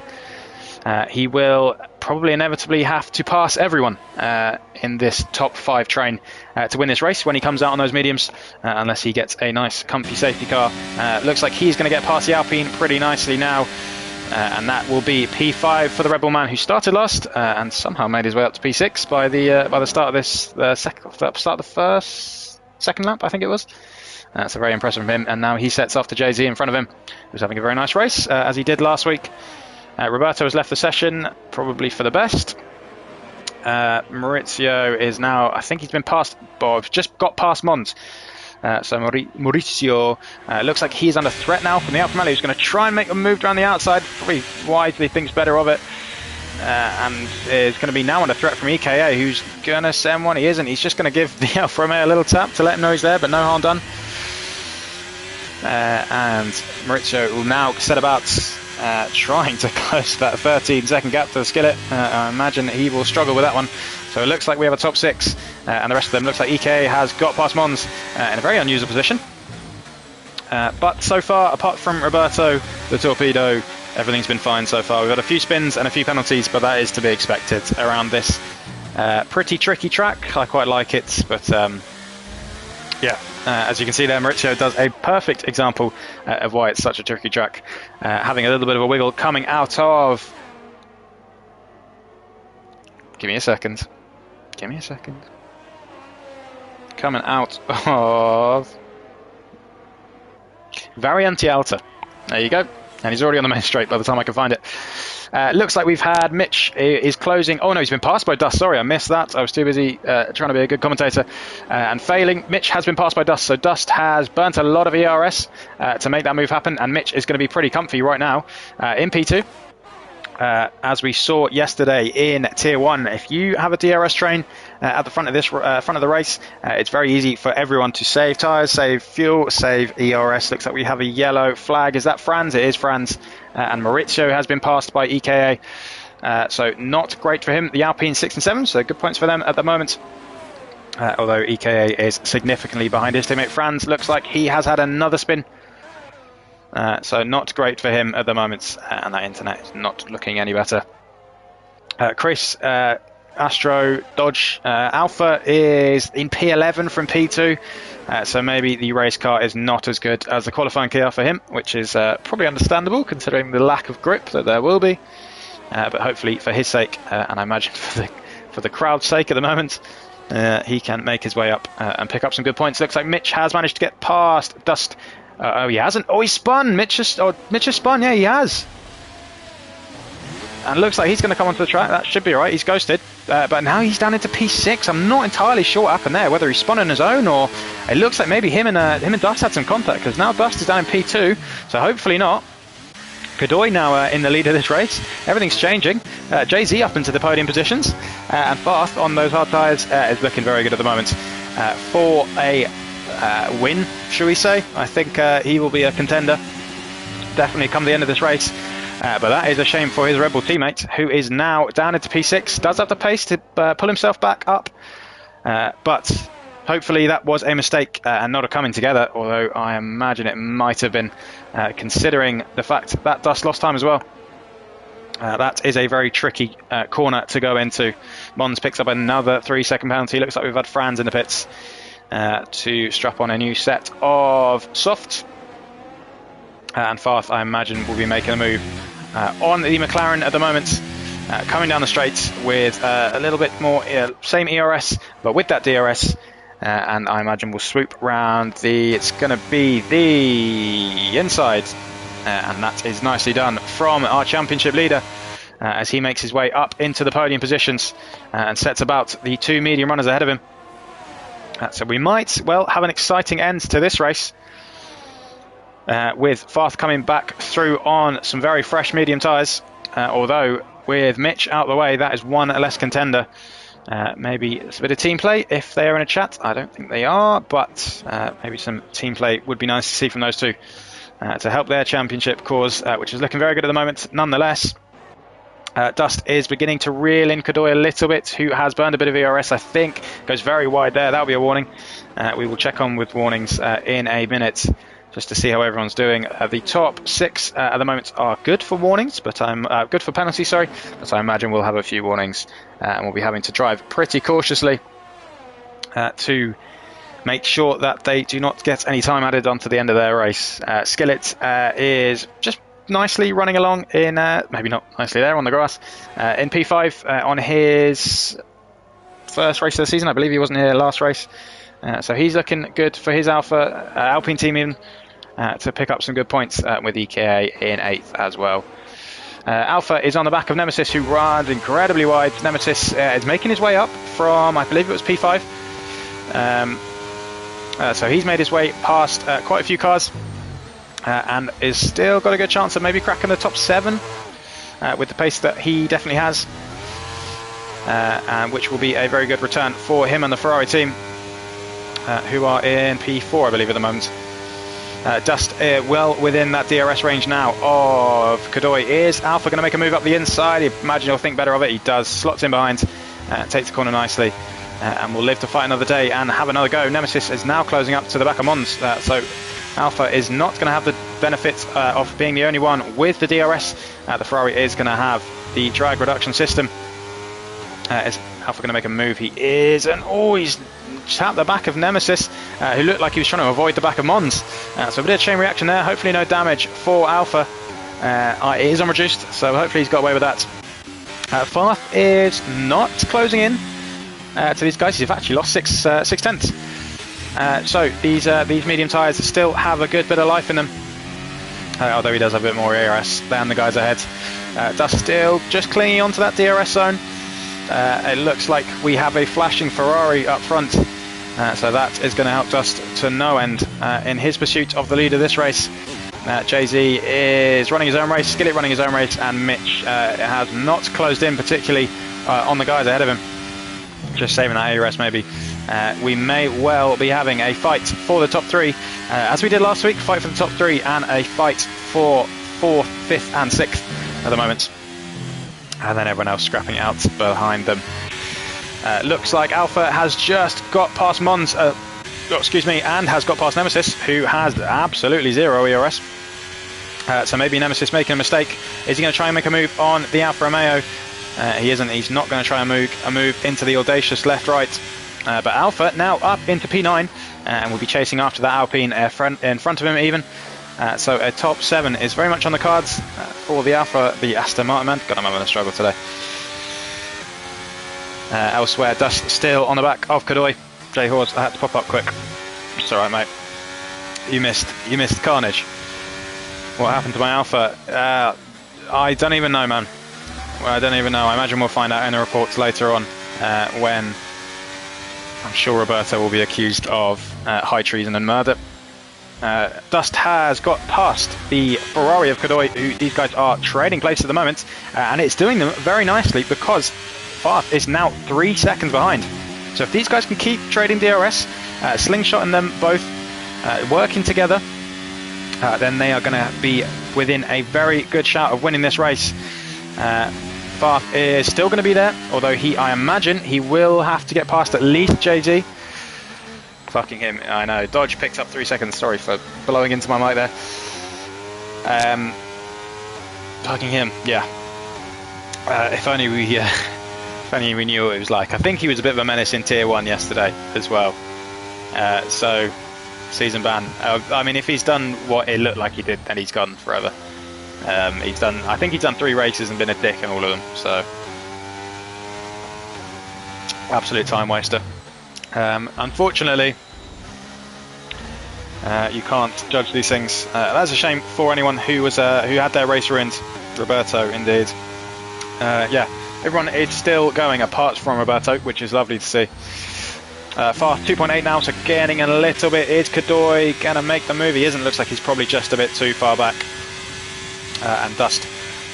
He will probably inevitably have to pass everyone in this top 5 train to win this race when he comes out on those mediums, unless he gets a nice comfy safety car. Looks like he's going to get past the Alpine pretty nicely now, and that will be P5 for the Red Bull man who started last and somehow made his way up to P6 by the start of this second lap, I think it was. So very impressive from him, and now he sets off to Jay-Z in front of him, who's having a very nice race as he did last week. Roberto has left the session, probably for the best. Maurizio is now, I think he's been past Bob, just got past Mons. So Maurizio looks like he's under threat now from the Alfa Romeo, who's going to try and make a move around the outside. Probably wisely thinks better of it. And is going to be now under threat from EKA, who's going to send one. He isn't. He's just going to give the Alfa Romeo a little tap to let him know he's there, but no harm done. And Maurizio will now set about trying to close that 13-second gap to the Skillet. I imagine he will struggle with that one. So it looks like we have a top 6, and the rest of them looks like EK has got past Mons in a very unusual position. But so far, apart from Roberto, the torpedo, everything's been fine so far. We've had a few spins and a few penalties, but that is to be expected around this pretty tricky track. I quite like it, but yeah. As you can see there, Maurizio does a perfect example of why it's such a tricky track. Having a little bit of a wiggle coming out of... Give me a second. Coming out of... Variante Alta. There you go. And he's already on the main straight by the time I can find it. Looks like we've had Mitch is closing. Oh no, he's been passed by Dust. Sorry, I missed that. I was too busy trying to be a good commentator and failing. Mitch has been passed by Dust. So Dust has burnt a lot of ERS to make that move happen. And Mitch is going to be pretty comfy right now in P2. As we saw yesterday in Tier 1, if you have a DRS train at the front of this front of the race, it's very easy for everyone to save tyres, save fuel, save ERS. Looks like we have a yellow flag. Is that Franz? It is Franz. And Maurizio has been passed by EKA. So not great for him. The Alpine 6 and 7, so good points for them at the moment. Although EKA is significantly behind his teammate Franz. Looks like he has had another spin. So not great for him at the moment, and that internet is not looking any better. Chris, Astro, Dodge, Alpha is in P11 from P2, so maybe the race car is not as good as the qualifying car for him, which is probably understandable considering the lack of grip that there will be. But hopefully for his sake, and I imagine for the crowd's sake at the moment, he can make his way up and pick up some good points. Looks like Mitch has managed to get past Dust. Oh, he hasn't. Oh, he's spun. Mitch has spun. Yeah, he has. And looks like he's going to come onto the track. That should be all right. He's ghosted. But now he's down into P6. I'm not entirely sure what happened there, whether he spun on his own or it looks like maybe him and Dust had some contact, because now Dust is down in P2. So hopefully not. Godoy now in the lead of this race. Everything's changing. Jay-Z up into the podium positions. And Farth on those hard tyres is looking very good at the moment. For a win, should we say? I think he will be a contender definitely come the end of this race, but that is a shame for his Red Bull teammate, who is now down into P6. Does have the pace to pull himself back up, but hopefully that was a mistake and not a coming together, although I imagine it might have been, considering the fact that Dust lost time as well. That is a very tricky corner to go into. Mons picks up another 3-second penalty. Looks like we've had Franz in the pits to strap on a new set of softs. And Farth, I imagine, will be making a move on the McLaren at the moment, coming down the straight with a little bit more, same ERS, but with that DRS. And I imagine we'll swoop round it's going to be the inside. And that is nicely done from our championship leader as he makes his way up into the podium positions and sets about the 2 medium runners ahead of him. So we might, well, have an exciting end to this race. with Farth coming back through on some very fresh medium tyres. Although with Mitch out of the way, that is one less contender. Maybe it's a bit of team play if they are in a chat. I don't think they are, but maybe some team play would be nice to see from those two to help their championship cause, which is looking very good at the moment nonetheless. Dust is beginning to reel in Godoy a little bit, who has burned a bit of ERS, I think. Goes very wide there. That'll be a warning. We will check on with warnings in a minute just to see how everyone's doing. The top 6 at the moment are good for warnings, but I'm good for penalties, sorry. But I imagine we'll have a few warnings and we'll be having to drive pretty cautiously to make sure that they do not get any time added onto the end of their race. Skillet is just nicely running along in, maybe not nicely there on the grass, in P5 on his first race of the season. I believe he wasn't here last race. So he's looking good for his Alpha Alpine team even to pick up some good points with EKA in 8th as well. Alpha is on the back of Nemesis, who runs incredibly wide. Nemesis is making his way up from, I believe it was P5. So he's made his way past quite a few cars. And is still got a good chance of maybe cracking the top 7 with the pace that he definitely has, and which will be a very good return for him and the Ferrari team, who are in P4 I believe at the moment. Dust well within that DRS range now of Godoy. Is Alpha going to make a move up the inside? You imagine he'll think better of it. He does, slots in behind, takes the corner nicely, and will live to fight another day and have another go. Nemesis is now closing up to the back of Mons, so Alpha is not going to have the benefit of being the only one with the DRS. The Ferrari is going to have the drag reduction system. Is Alpha going to make a move? He is, and he's tapped the back of Nemesis, who looked like he was trying to avoid the back of Mons. So a bit of chain reaction there. Hopefully no damage for Alpha. It is unreduced, so hopefully he's got away with that. Farth is not closing in to these guys. He's actually lost 6 tenths. So these medium tyres still have a good bit of life in them, although he does have a bit more ERS than the guys ahead. Dust still just clinging onto that DRS zone. It looks like we have a flashing Ferrari up front, so that is going to help Dust to no end in his pursuit of the lead of this race. Jay-Z is running his own race, Skillet running his own race, and Mitch has not closed in particularly on the guys ahead of him. Just saving that ERS maybe. We may well be having a fight for the top 3, as we did last week. Fight for the top 3 and a fight for 4th, 5th and 6th at the moment, and then everyone else scrapping out behind them. Looks like Alpha has just got past Mons, and has got past Nemesis, who has absolutely 0 ERS. So maybe Nemesis making a mistake. Is he going to try and make a move on the Alfa Romeo? He isn't. He's not going to try and a move into the audacious left-right. But Alpha now up into P9 and will be chasing after that Alpine in front of him even. So a top 7 is very much on the cards for the Aston Martin man. God, I'm having a struggle today. Elsewhere, Dust still on the back of Godoy. Jay Hawes, I had to pop up quick. It's alright, mate. You missed Carnage. What happened to my Alpha? I don't even know, man. Well, I don't even know. I imagine we'll find out in the reports later on when I'm sure Roberto will be accused of high treason and murder. Dust has got past the Ferrari of Godoy, who these guys are trading places at the moment, and it's doing them very nicely because Farth is now 3 seconds behind. So if these guys can keep trading DRS, slingshotting them both, working together, then they are going to be within a very good shout of winning this race. Farth is still going to be there, although I imagine he will have to get past at least JG. Fucking him, I know. Dodge picked up 3 seconds, sorry for blowing into my mic there. Fucking him, yeah. If only we knew what it was like. I think he was a bit of a menace in Tier 1 yesterday as well. So, season ban. I mean, if he's done what it looked like he did, then he's gone forever. I think he's done 3 races and been a dick in all of them, so absolute time waster. Unfortunately, you can't judge these things. That's a shame for anyone who had their race ruined. Roberto, indeed. Yeah, everyone is still going apart from Roberto, which is lovely to see. Fast 2.8 now, so getting a little bit. Is Kadoy going to make the move? He isn't. Looks like he's probably just a bit too far back. And Dust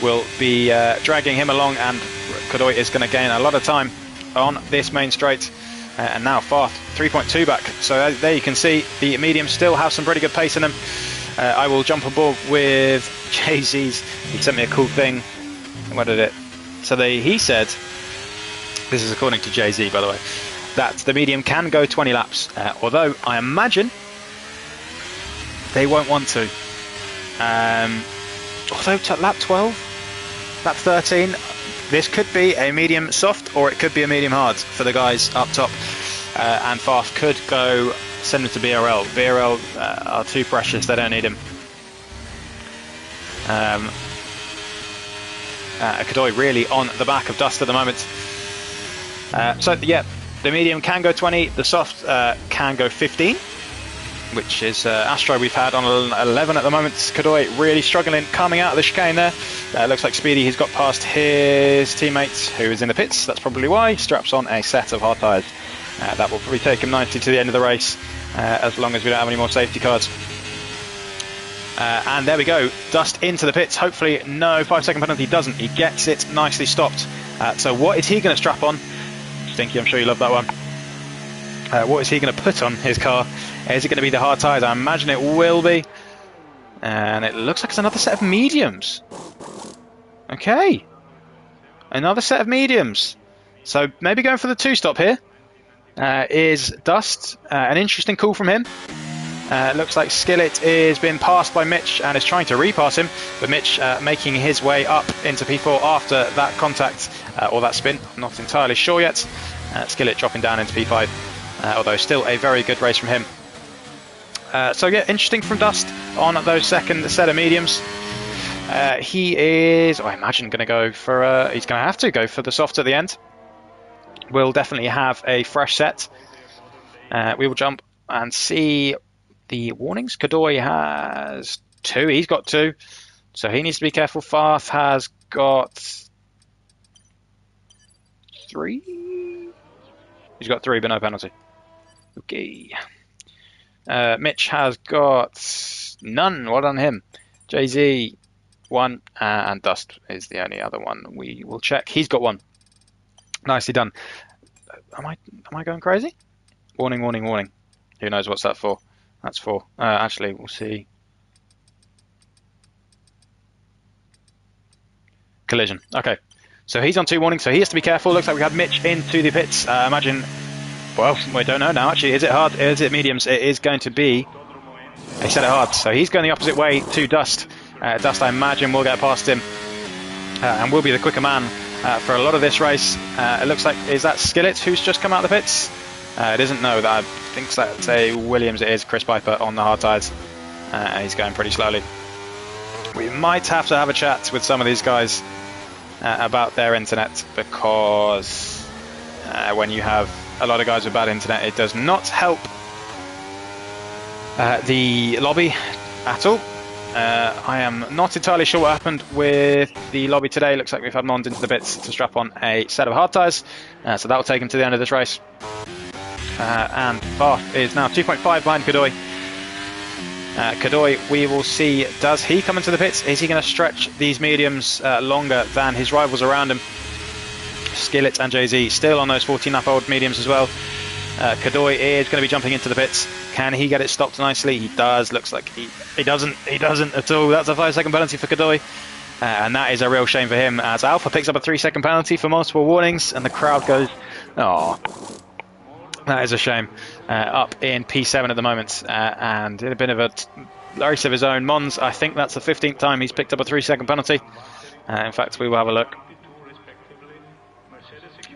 will be dragging him along, and Kadoy is going to gain a lot of time on this main straight. And now Fast 3.2 back. So there you can see the mediums still have some pretty good pace in them. I will jump aboard with Jay-Z's. He sent me a cool thing. What did it? So he said, this is according to Jay-Z, by the way, that the medium can go 20 laps, although I imagine they won't want to. Although to lap 12, lap 13, this could be a medium soft or it could be a medium hard for the guys up top. And Fast could go send him to BRL. BRL are too precious, they don't need him. Kadoy really on the back of Dust at the moment. So yeah, the medium can go 20, the soft can go 15, which is Astro we've had on 11 at the moment. Kadoy really struggling coming out of the chicane there. Looks like Speedy has got past his teammate who is in the pits. That's probably why. He straps on a set of hard tyres. That will probably take him nicely to the end of the race, as long as we don't have any more safety cards. And there we go, Dust into the pits. Hopefully no 5-second penalty. Doesn't. He gets it nicely stopped. So what is he going to strap on? Stinky, I'm sure you love that one. What is he going to put on his car? Is it going to be the hard tyres? I imagine it will be. And it looks like it's another set of mediums. Okay. Another set of mediums. So maybe going for the 2-stop here is Dust. An interesting call from him. Looks like Skillet is being passed by Mitch and is trying to repass him, but Mitch making his way up into P4 after that contact or that spin. I'm not entirely sure yet. Skillet dropping down into P5, although still a very good race from him. So yeah, interesting from Dust on those second set of mediums. He is, I imagine, going to go for, he's going to have to go for the soft at the end. We'll definitely have a fresh set. We will jump and see the warnings. Kadoy has 2. He's got 2. So he needs to be careful. Farth has got 3. He's got 3, but no penalty. Okay. Mitch has got none. Well done him. Jay-Z 1, and Dust is the only other one we will check. He's got 1. Nicely done. Am I going crazy? Warning, warning, warning. Who knows what's that for? That's for. Actually, we'll see. Collision. Okay. So he's on 2 warnings, so he has to be careful. Looks like we had Mitch into the pits. Imagine. Well, we don't know now. Actually, is it hard? Is it mediums? It is going to be a set of hards. So he's going the opposite way to Dust. Dust, I imagine, will get past him and will be the quicker man for a lot of this race. It looks like, is that Skillet who's just come out of the pits? It isn't. No, I think that's a Williams. It is Chris Piper on the hard tyres. He's going pretty slowly. We might have to have a chat with some of these guys about their internet, because when you have a lot of guys with bad internet, it does not help the lobby at all. I am not entirely sure what happened with the lobby today. Looks like we've had Mond into the bits to strap on a set of hard tyres, so that will take him to the end of this race. And Barth is now 2.5 behind Kadoy. Kadoy, we will see, does he come into the pits? Is he going to stretch these mediums longer than his rivals around him? Skillet and Jay-Z still on those 14-lap-old mediums as well. Kadoy is going to be jumping into the pits. Can he get it stopped nicely? He does. Looks like he doesn't at all. That's a 5-second penalty for Kadoy. And that is a real shame for him, as Alpha picks up a 3-second penalty for multiple warnings, and the crowd goes, oh, that is a shame. Up in P7 at the moment, and in a bit of a race of his own. Mons, I think that's the 15th time he's picked up a 3-second penalty. In fact, we will have a look.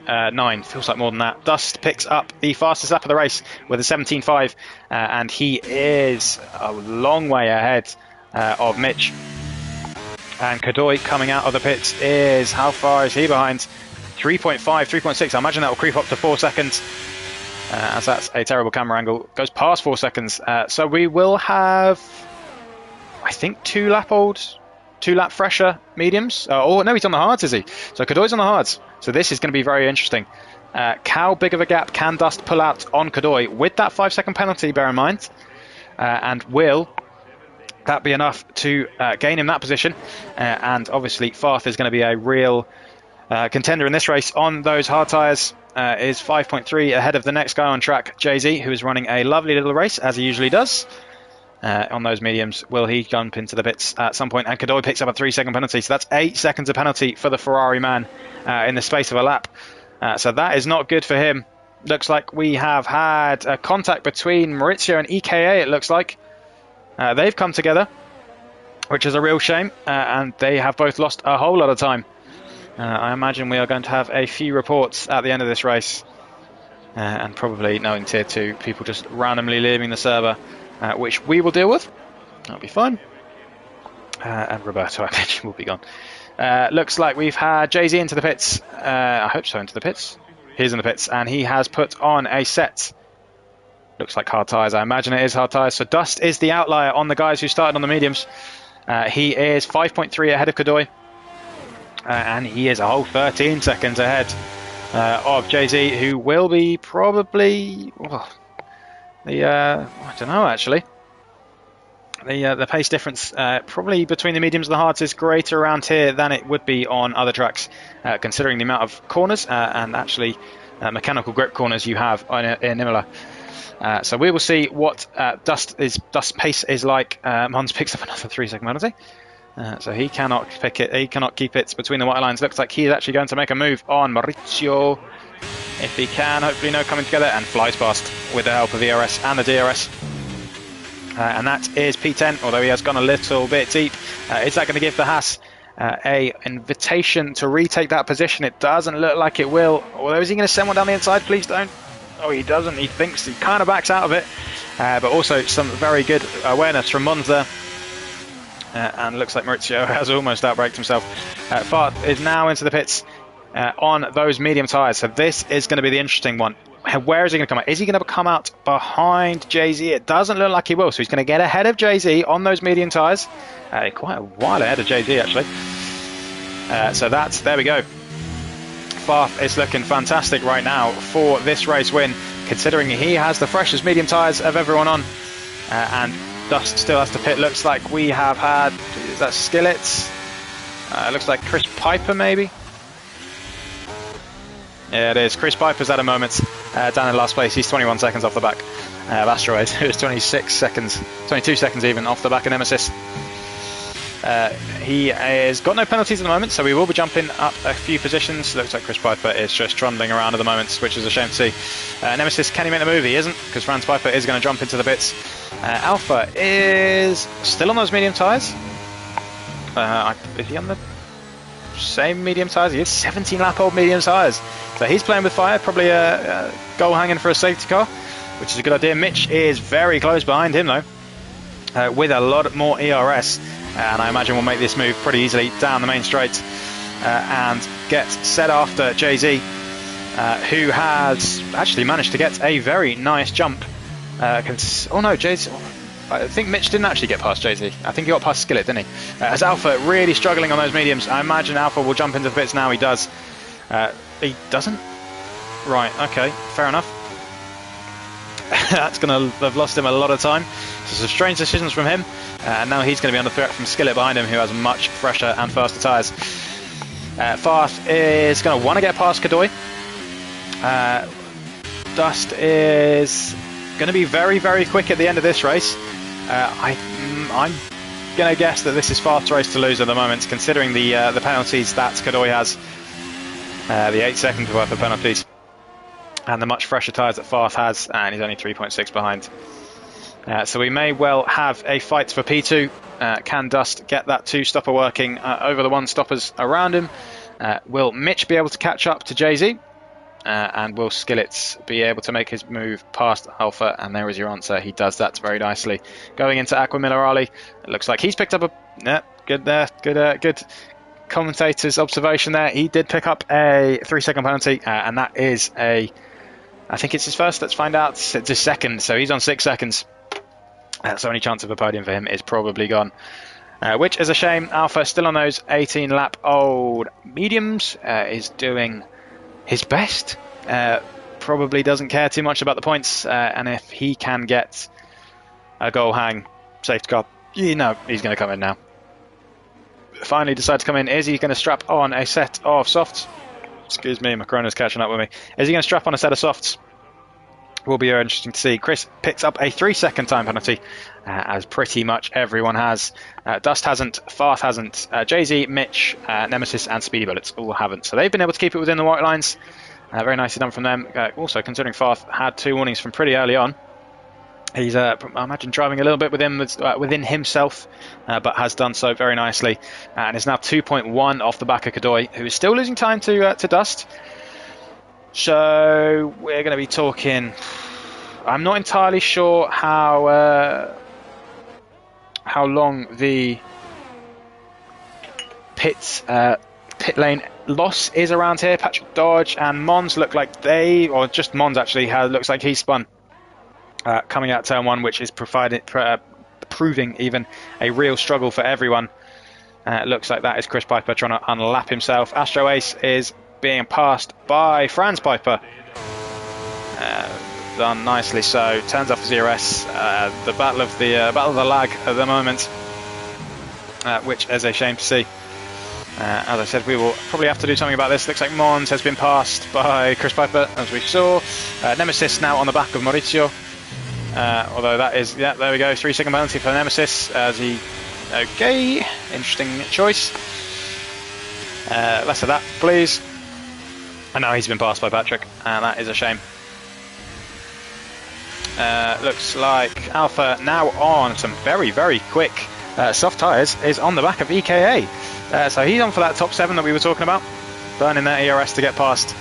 9, feels like more than that. Dust picks up the fastest lap of the race with a 17.5, and he is a long way ahead of Mitch. And Kadoy coming out of the pits is, how far is he behind? 3.5, 3.6. I imagine that will creep up to 4 seconds, as that's a terrible camera angle. Goes past 4 seconds. So we will have, I think, 2-lap fresher mediums. Oh no, he's on the hards, is he? So Kadoy's on the hards. So this is going to be very interesting. How big of a gap can Dust pull out on Godoy with that 5-second penalty, bear in mind? And will that be enough to gain him that position? And obviously Farth is going to be a real contender in this race on those hard tyres. Is 5.3 ahead of the next guy on track, Jay-Z, who is running a lovely little race, as he usually does. On those mediums, will he jump into the bits at some point? And Godoy picks up a 3-second penalty, so that's 8 seconds of penalty for the Ferrari man in the space of a lap. So that is not good for him. Looks like we have had a contact between Maurizio and EKA, it looks like. They've come together, which is a real shame, and they have both lost a whole lot of time. I imagine we are going to have a few reports at the end of this race, and probably, knowing Tier 2, people just randomly leaving the server, which we will deal with. That'll be fine. And Roberto, I mentioned, will be gone. Looks like we've had Jay-Z into the pits. I hope so, into the pits. He's in the pits, and he has put on a set. Looks like hard tyres. I imagine it is hard tyres. So Dust is the outlier on the guys who started on the mediums. He is 5.3 ahead of Godoy. And he is a whole 13 seconds ahead of Jay-Z, who will be probably... I don't know, actually. The pace difference probably between the mediums and the hards is greater around here than it would be on other tracks, considering the amount of corners and actually mechanical grip corners you have in Imola. So we will see what Dust pace is like. Mons picks up another 3-second penalty. So he cannot pick it. He cannot keep it between the white lines. Looks like he's actually going to make a move on Maurizio. If he can, hopefully no coming together, and flies past with the help of the ERS and the DRS. And that is P10, although he has gone a little bit deep. Is that going to give the Haas a invitation to retake that position? It doesn't look like it will. Although, is he going to send one down the inside? Please don't. Oh, he doesn't. He thinks he kind of backs out of it. But also some very good awareness from Mons there. And looks like Maurizio has almost outbraked himself. Fart is now into the pits on those medium tyres. So this is going to be the interesting one. Where is he going to come out? Is he going to come out behind Jay-Z? It doesn't look like he will. So he's going to get ahead of Jay-Z on those medium tyres. Quite a while ahead of Jay-Z, actually. So there we go. Farth is looking fantastic right now for this race win, considering he has the freshest medium tyres of everyone on. And Dust still has to pit. Looks like we have had, is that Skillets? Looks like Chris Piper, maybe? Yeah, it is. Chris Piper's at a moment down in last place. He's 21 seconds off the back of Asteroid, who is 26 seconds, 22 seconds even off the back of Nemesis. He has got no penalties at the moment, so we will be jumping up a few positions. Looks like Chris Piper is just trundling around at the moment, which is a shame to see. Nemesis, can he make the move? He isn't, because Franz Piper is going to jump into the bits. Alpha is still on those medium tyres. Is he on the same medium tyres? He is 17 lap old medium tyres. So he's playing with fire, probably a goal hanging for a safety car, which is a good idea. Mitch is very close behind him though, with a lot more ERS. And I imagine we'll make this move pretty easily down the main straight and get set after Jay-Z, who has actually managed to get a very nice jump. Oh no, Jay-Z, I think Mitch didn't actually get past Jay-Z. I think he got past Skillet, didn't he? As Alpha really struggling on those mediums. I imagine Alpha will jump into the bits now. He does. He doesn't? Right, okay, fair enough. That's going to have lost him a lot of time. So some strange decisions from him. And now he's going to be under threat from Skillet behind him, who has much fresher and faster tyres. Farth is going to want to get past Godoy. Dust is going to be very, very quick at the end of this race. I'm going to guess that this is Farth's race to lose at the moment, considering the penalties that Godoy has. The 8 seconds worth of penalties. And the much fresher tyres that Farth has, and he's only 3.6 behind. So we may well have a fight for P2. Can Dust get that 2-stopper working over the 1-stoppers around him? Will Mitch be able to catch up to Jay-Z? And will Skillets be able to make his move past Alpha? And there is your answer. He does that very nicely. Going into Aqua Minerale, it looks like he's picked up a... Yeah, good there. Good commentator's observation there. He did pick up a 3-second penalty, and that is a... I think it's his first. Let's find out. It's his second, so he's on 6 seconds. So any chance of a podium for him is probably gone. Which is a shame. Alpha still on those 18 lap old mediums. Is doing his best. probably doesn't care too much about the points, and if he can get a goal hang safety car, you know he's going to come in now. Finally decides to come in. Is he going to strap on a set of softs? Excuse me, Macrona's catching up with me. Is he going to strap on a set of softs? Will be very interesting to see. Chris picks up a 3-second time penalty, as pretty much everyone has. Dust hasn't, Farth hasn't, Jay-Z, Mitch, Nemesis and Speedy Bullets all haven't. So they've been able to keep it within the white lines. Very nicely done from them. Also, considering Farth had 2 warnings from pretty early on, he's, I imagine, driving a little bit within himself, but has done so very nicely, and is now 2.1 off the back of Kadoy, who is still losing time to Dust. So we're going to be talking. I'm not entirely sure how long the pit lane loss is around here. Patrick Dodge and Mons look like or just Mons actually looks like he spun. Coming out turn 1, which is proving even a real struggle for everyone. Looks like that is Chris Piper trying to unlap himself. Astro Ace is being passed by Franz Piper. Done nicely so. Turns off ZRS. The battle of the lag at the moment, which is a shame to see. As I said, we will probably have to do something about this. Looks like Mons has been passed by Chris Piper, as we saw. Nemesis now on the back of Maurizio. Although that is, yeah, there we go, 3-second penalty for Nemesis as he, okay, interesting choice. Less of that, please. And now he's been passed by Patrick, and that is a shame. Looks like Alpha now on some very, very quick soft tyres is on the back of EKA. So he's on for that top 7 that we were talking about, burning that ERS to get past.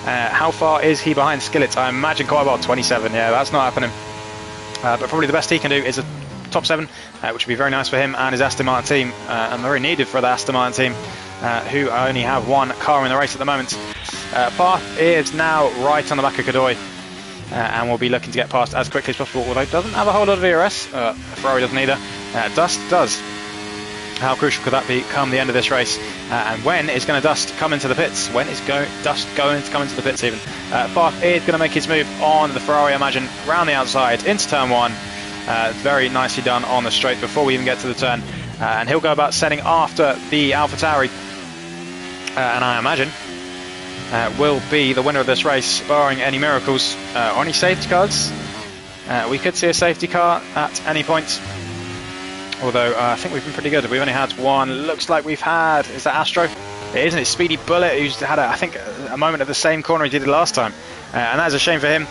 How far is he behind Skillet? I imagine quite well, 27, yeah, that's not happening. But probably the best he can do is a top 7, which would be very nice for him and his Aston Martin team, and very needed for the Aston Martin team, who only have 1 car in the race at the moment. Farth is now right on the back of Kadoy, and will be looking to get past as quickly as possible, although doesn't have a whole lot of ERS. Ferrari doesn't either. Dust does. How crucial could that be come the end of this race? And when is going to Dust come into the pits? When is Dust going to come into the pits even? Farth is going to make his move on the Ferrari, I imagine, round the outside into turn 1. Very nicely done on the straight before we even get to the turn. And he'll go about setting after the AlphaTauri. And I imagine will be the winner of this race, barring any miracles or any safety cars. We could see a safety car at any point. Although I think we've been pretty good. We've only had 1. Looks like we've had, is that Astro? It isn't. It's Speedy Bullet, who's had, I think, a moment at the same corner he did last time. And that is a shame for him.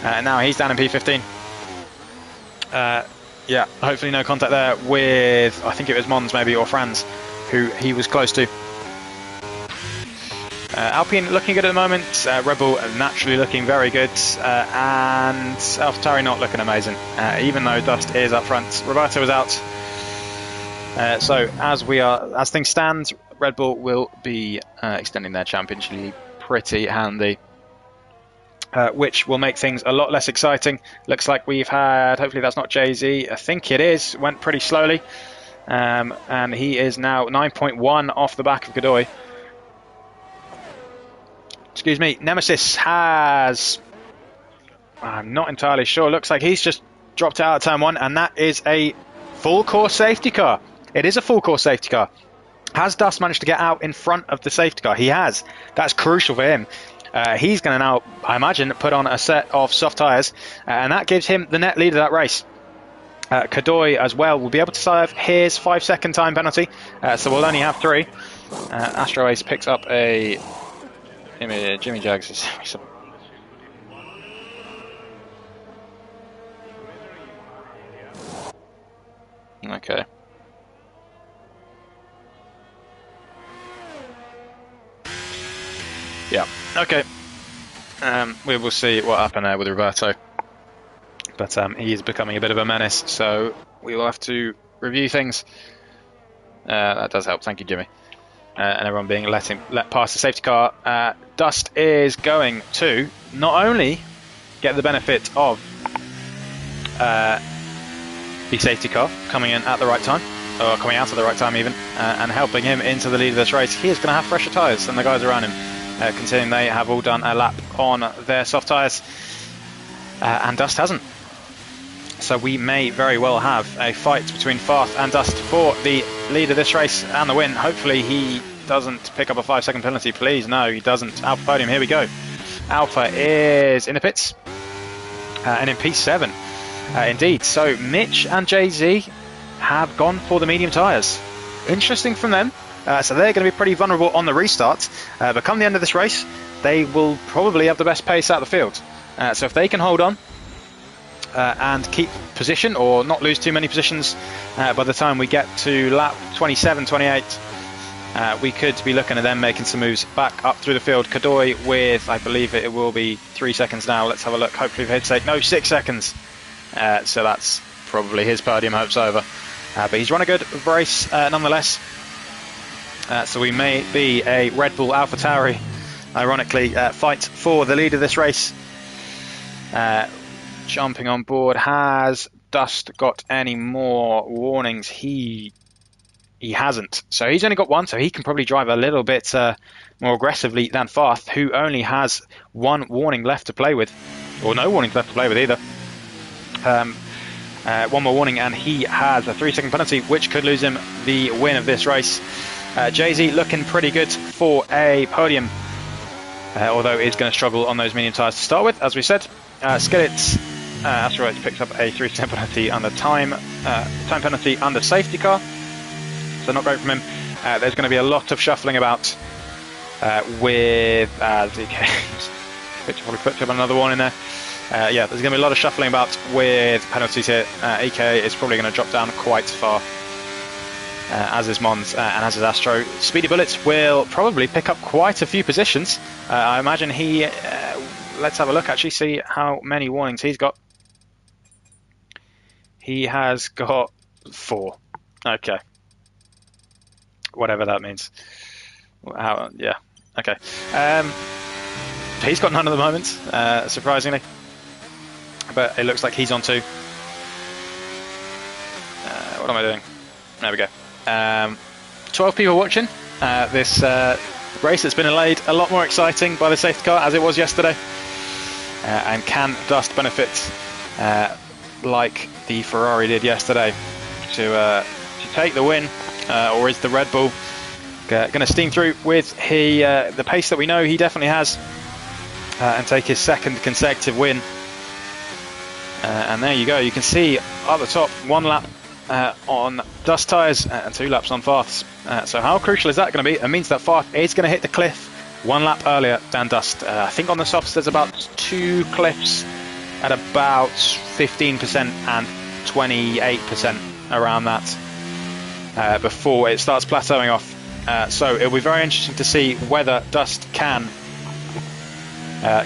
Now he's down in P15. Yeah, hopefully no contact there with, I think it was Mons maybe, or Franz, who he was close to. Alpine looking good at the moment. Red Bull naturally looking very good. And AlphaTauri not looking amazing, even though Dust is up front. Roberto is out. So as things stand, Red Bull will be extending their championship lead pretty handy, which will make things a lot less exciting. Looks like we've had, hopefully that's not Jay-Z, I think it is, went pretty slowly, and he is now 9.1 off the back of Godoy. Excuse me, Nemesis has, I'm not entirely sure, looks like he's just dropped out at turn 1, and that is a full course safety car. It is a full course safety car. Has Dust managed to get out in front of the safety car? He has. That's crucial for him. He's going to now, I imagine, put on a set of soft tyres, and that gives him the net lead of that race. Kadoy as well will be able to serve his 5-second time penalty, so we'll only have 3. Astro Ace picks up a Jimmy Jags is okay. Yeah, okay. We will see what happened there with Roberto. But he is becoming a bit of a menace, so we will have to review things. That does help, thank you, Jimmy. And everyone being let past the safety car. Dust is going to not only get the benefit of the safety car coming in at the right time, or coming out at the right time even, and helping him into the lead of this race. He is going to have fresher tyres than the guys around him, considering they have all done a lap on their soft tyres, and Dust hasn't. So we may very well have a fight between Farth and Dust for the lead of this race and the win. Hopefully he doesn't pick up a 5-second penalty. Please, no, he doesn't. Alpha podium, here we go. Alpha is in the pits and in P7. Indeed. So Mitch and Jay-Z have gone for the medium tyres. Interesting from them. So they're going to be pretty vulnerable on the restart. But come the end of this race, they will probably have the best pace out of the field. So if they can hold on and keep position or not lose too many positions by the time we get to lap 27, 28, we could be looking at them making some moves back up through the field. Kadoy with, I believe it will be 3 seconds now. Let's have a look. Hopefully for his sake. No, 6 seconds. So that's probably his podium hopes over. But he's run a good race nonetheless. So we may be a Red Bull AlphaTauri, ironically, fight for the lead of this race. Jumping on board. Has Dust got any more warnings? He hasn't. So he's only got one, so he can probably drive a little bit more aggressively than Farth, who only has one warning left to play with. Or no warnings left to play with either. One more warning and he has a 3-second penalty, which could lose him the win of this race. Jay-Z looking pretty good for a podium, although he's going to struggle on those medium tyres to start with, as we said. Skillets Asteroids picks up a 3-second penalty under time penalty under safety car, so not great from him. There's going to be a lot of shuffling about with DK. Could probably put another one in there. Yeah, there's going to be a lot of shuffling about with penalties here. EK is probably going to drop down quite far, as is Mons and as is Astro. Speedy Bullets will probably pick up quite a few positions. I imagine he... let's have a look, actually, see how many warnings he's got. He has got 4. Okay. Whatever that means. Yeah, okay. He's got none at the moment, surprisingly. But it looks like he's on 2. What am I doing? There we go. 12 people watching this race that's been delayed. A lot more exciting by the safety car as it was yesterday. And can Dust benefit like the Ferrari did yesterday to take the win? Or is the Red Bull going to steam through with the pace that we know he definitely has and take his 2nd consecutive win? And there you go. You can see at the top 1 lap on Dust tyres and 2 laps on Farth's. So how crucial is that going to be? It means that Farth is going to hit the cliff 1 lap earlier than Dust. I think on the softs there's about 2 cliffs at about 15% and 28% around that before it starts plateauing off. So it'll be very interesting to see whether Dust can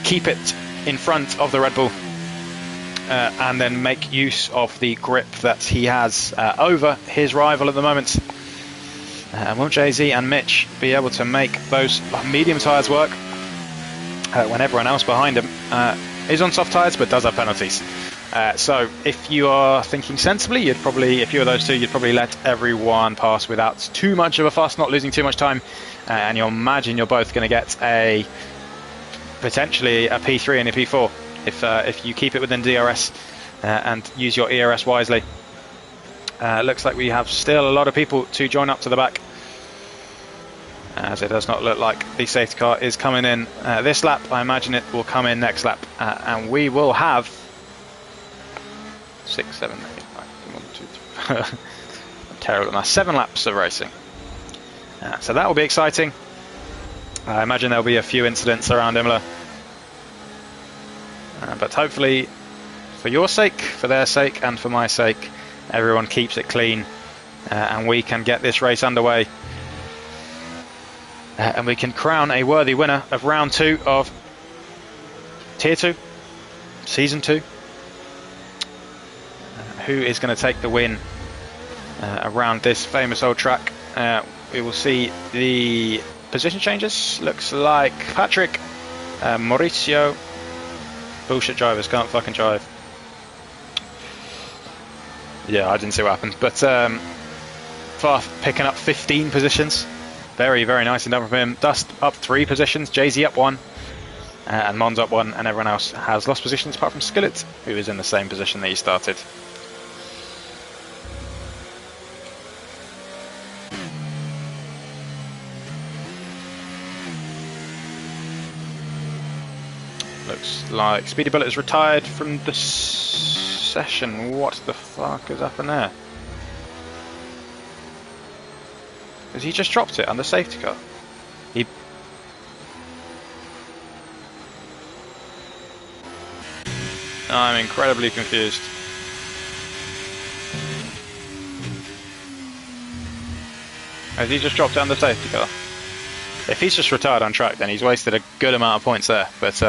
keep it in front of the Red Bull and then make use of the grip that he has over his rival at the moment. And will Jay-Z and Mitch be able to make those medium tyres work when everyone else behind him is on soft tyres but does have penalties? So if you are thinking sensibly, you'd probably, if you were those two, you'd probably let everyone pass without too much of a fuss, not losing too much time, and you'll imagine you're both going to get potentially a P3 and a P4 if you keep it within DRS and use your ERS wisely. Looks like we have still a lot of people to join up to the back, as it does not look like the safety car is coming in this lap. I imagine it will come in next lap, and we will have 6, 7, 8, 9, 1, 2, 3. I'm terrible at math. 7 laps of racing. So that will be exciting. I imagine there'll be a few incidents around Imola, but hopefully, for your sake, for their sake, and for my sake, everyone keeps it clean, and we can get this race underway, and we can crown a worthy winner of round 2 of Tier 2, Season 2. Who is going to take the win around this famous old track? We will see the position changes. Looks like Patrick, Mauricio. Bullshit drivers can't fucking drive. Yeah, I didn't see what happened, but Farth picking up 15 positions Very, very nicely done from him. Dust up 3 positions, Jay-Z up 1, and Mons up 1, and everyone else has lost positions apart from Skillet, who is in the same position that he started. Looks like Speedy Bullet is retired from the session. What the fuck has happened there? Has he just dropped it under safety car? I'm incredibly confused. Has he just dropped it under safety car? If he's just retired on track, then he's wasted a good amount of points there. But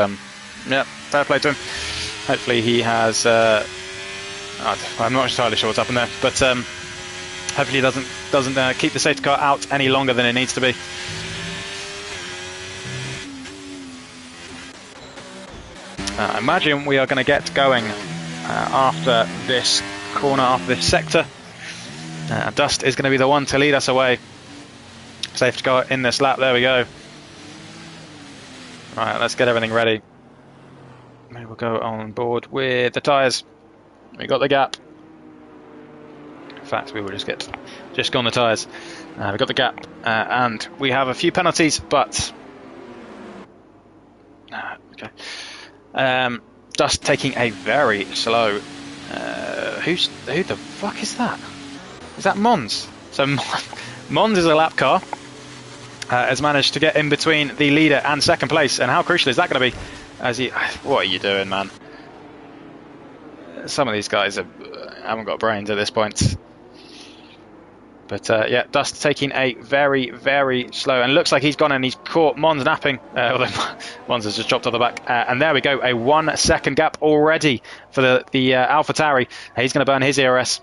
yeah, fair play to him. Hopefully he has. I'm not entirely sure what's happened there, but hopefully he doesn't keep the safety car out any longer than it needs to be. I imagine we are going to get going after this corner, after this sector. Dust is going to be the one to lead us away. Safety car in this lap, there we go. Right, let's get everything ready. Maybe we'll go on board with the tyres. We got the gap. In fact, we will just go on the tyres. We've got the gap, and we have a few penalties, but okay. Dust taking a very slow. Who the fuck is that? Is that Mons? So Mons is a lap car. Has managed to get in between the leader and second place, and how crucial is that going to be? What are you doing, man? Some of these guys haven't got brains at this point. But yeah, Dust taking a very, very slow, and it looks like he's gone and he's caught Mons napping, although Mons has just dropped off the back. And there we go, a 1 second gap already for the AlphaTauri. He's going to burn his ERS.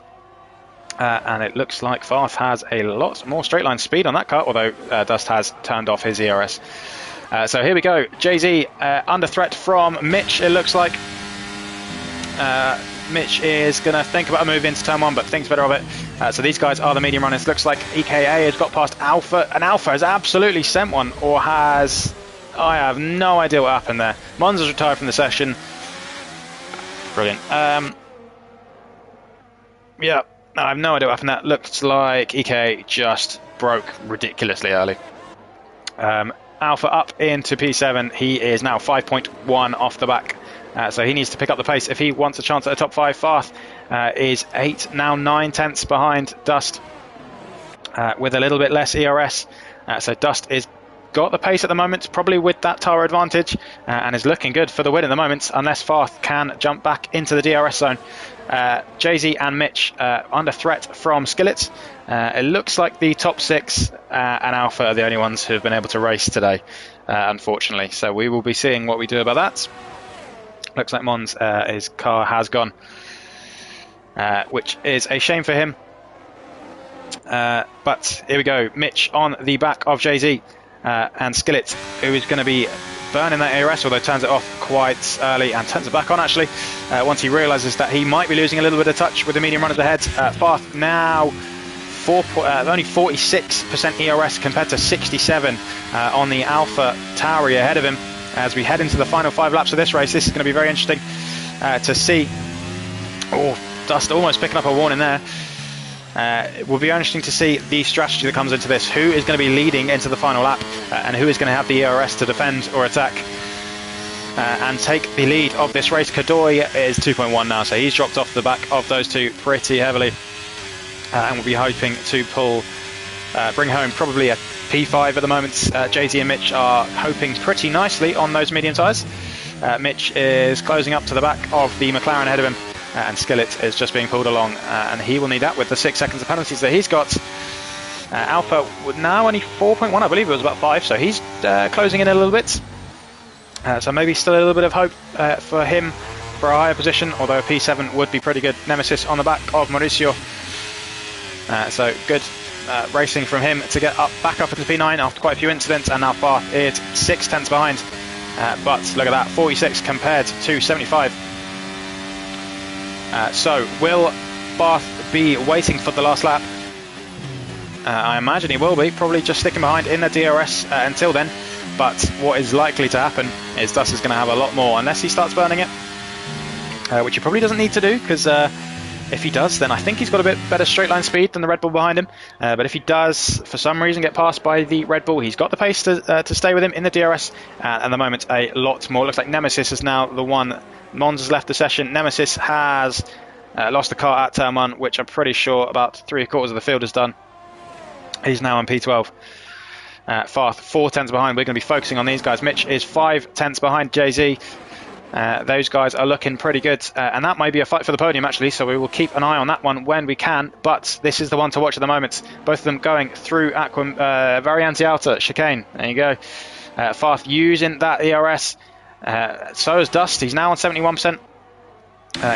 And it looks like Farth has a lot more straight line speed on that car, although Dust has turned off his ERS. So here we go, Jay-Z under threat from Mitch, it looks like. Mitch is going to think about a move into turn 1, but thinks better of it. So these guys are the medium runners. Looks like EKA has got past Alpha, and Alpha has absolutely sent one, or has... I have no idea what happened there. Mons has retired from the session. Brilliant. Yeah, I have no idea what happened there. Looks like EKA just broke ridiculously early. Alpha up into P7. He is now 5.1 off the back. So he needs to pick up the pace if he wants a chance at a top 5. Farth is 8, now 9 tenths behind Dust with a little bit less ERS. So Dust is got the pace at the moment, probably with that tyre advantage, and is looking good for the win at the moment, unless Farth can jump back into the DRS zone. Jay-Z and Mitch under threat from Skillet. It looks like the top 6 and Alpha are the only ones who have been able to race today, unfortunately. So we will be seeing what we do about that. Looks like Mons, his car has gone, which is a shame for him. But here we go, Mitch on the back of Jay-Z and Skillet, who is going to be burning that ARS, although turns it off quite early and turns it back on actually, once he realises that he might be losing a little bit of touch with the medium runners ahead. Farth now only 46% ERS compared to 67 on the AlphaTauri ahead of him. As we head into the final 5 laps of this race, this is going to be very interesting to see. Oh, Dust almost picking up a warning there. It will be interesting to see the strategy that comes into this. Who is going to be leading into the final lap, and who is going to have the ERS to defend or attack and take the lead of this race. Kadoy is 2.1 now, so he's dropped off the back of those two pretty heavily, and we'll be hoping to bring home probably a P5 at the moment. Jay-Z and Mitch are hoping pretty nicely on those medium tyres. Mitch is closing up to the back of the McLaren ahead of him, and Skillet is just being pulled along, and he will need that with the 6 seconds of penalties that he's got. Alpha now only 4.1, I believe it was about 5, so he's closing in a little bit. So maybe still a little bit of hope for him for a higher position, although a P7 would be pretty good. Nemesis on the back of Mauricio. So good racing from him to get back up into P9 after quite a few incidents, and now Farth is 6 tenths behind. But look at that, 46 compared to 75. So will Farth be waiting for the last lap? I imagine he will be, probably just sticking behind in the DRS until then. But what is likely to happen is Dust is going to have a lot more, unless he starts burning it, which he probably doesn't need to do, because if he does, then I think he's got a bit better straight line speed than the Red Bull behind him. But if he does, for some reason, get passed by the Red Bull, he's got the pace to stay with him in the DRS. At the moment, a lot more. Looks like Nemesis is now the one. Mons has left the session. Nemesis has lost the car at turn 1, which I'm pretty sure about 3/4 of the field has done. He's now on P12. Farth 4 tenths behind. We're going to be focusing on these guys. Mitch is 5 tenths behind Jay-Z. Those guys are looking pretty good, and that might be a fight for the podium actually, so we will keep an eye on that one when we can. But this is the one to watch at the moment. Both of them going through very anti-outer chicane. There you go. Farth using that ERS. So is Dust. He's now on 71%.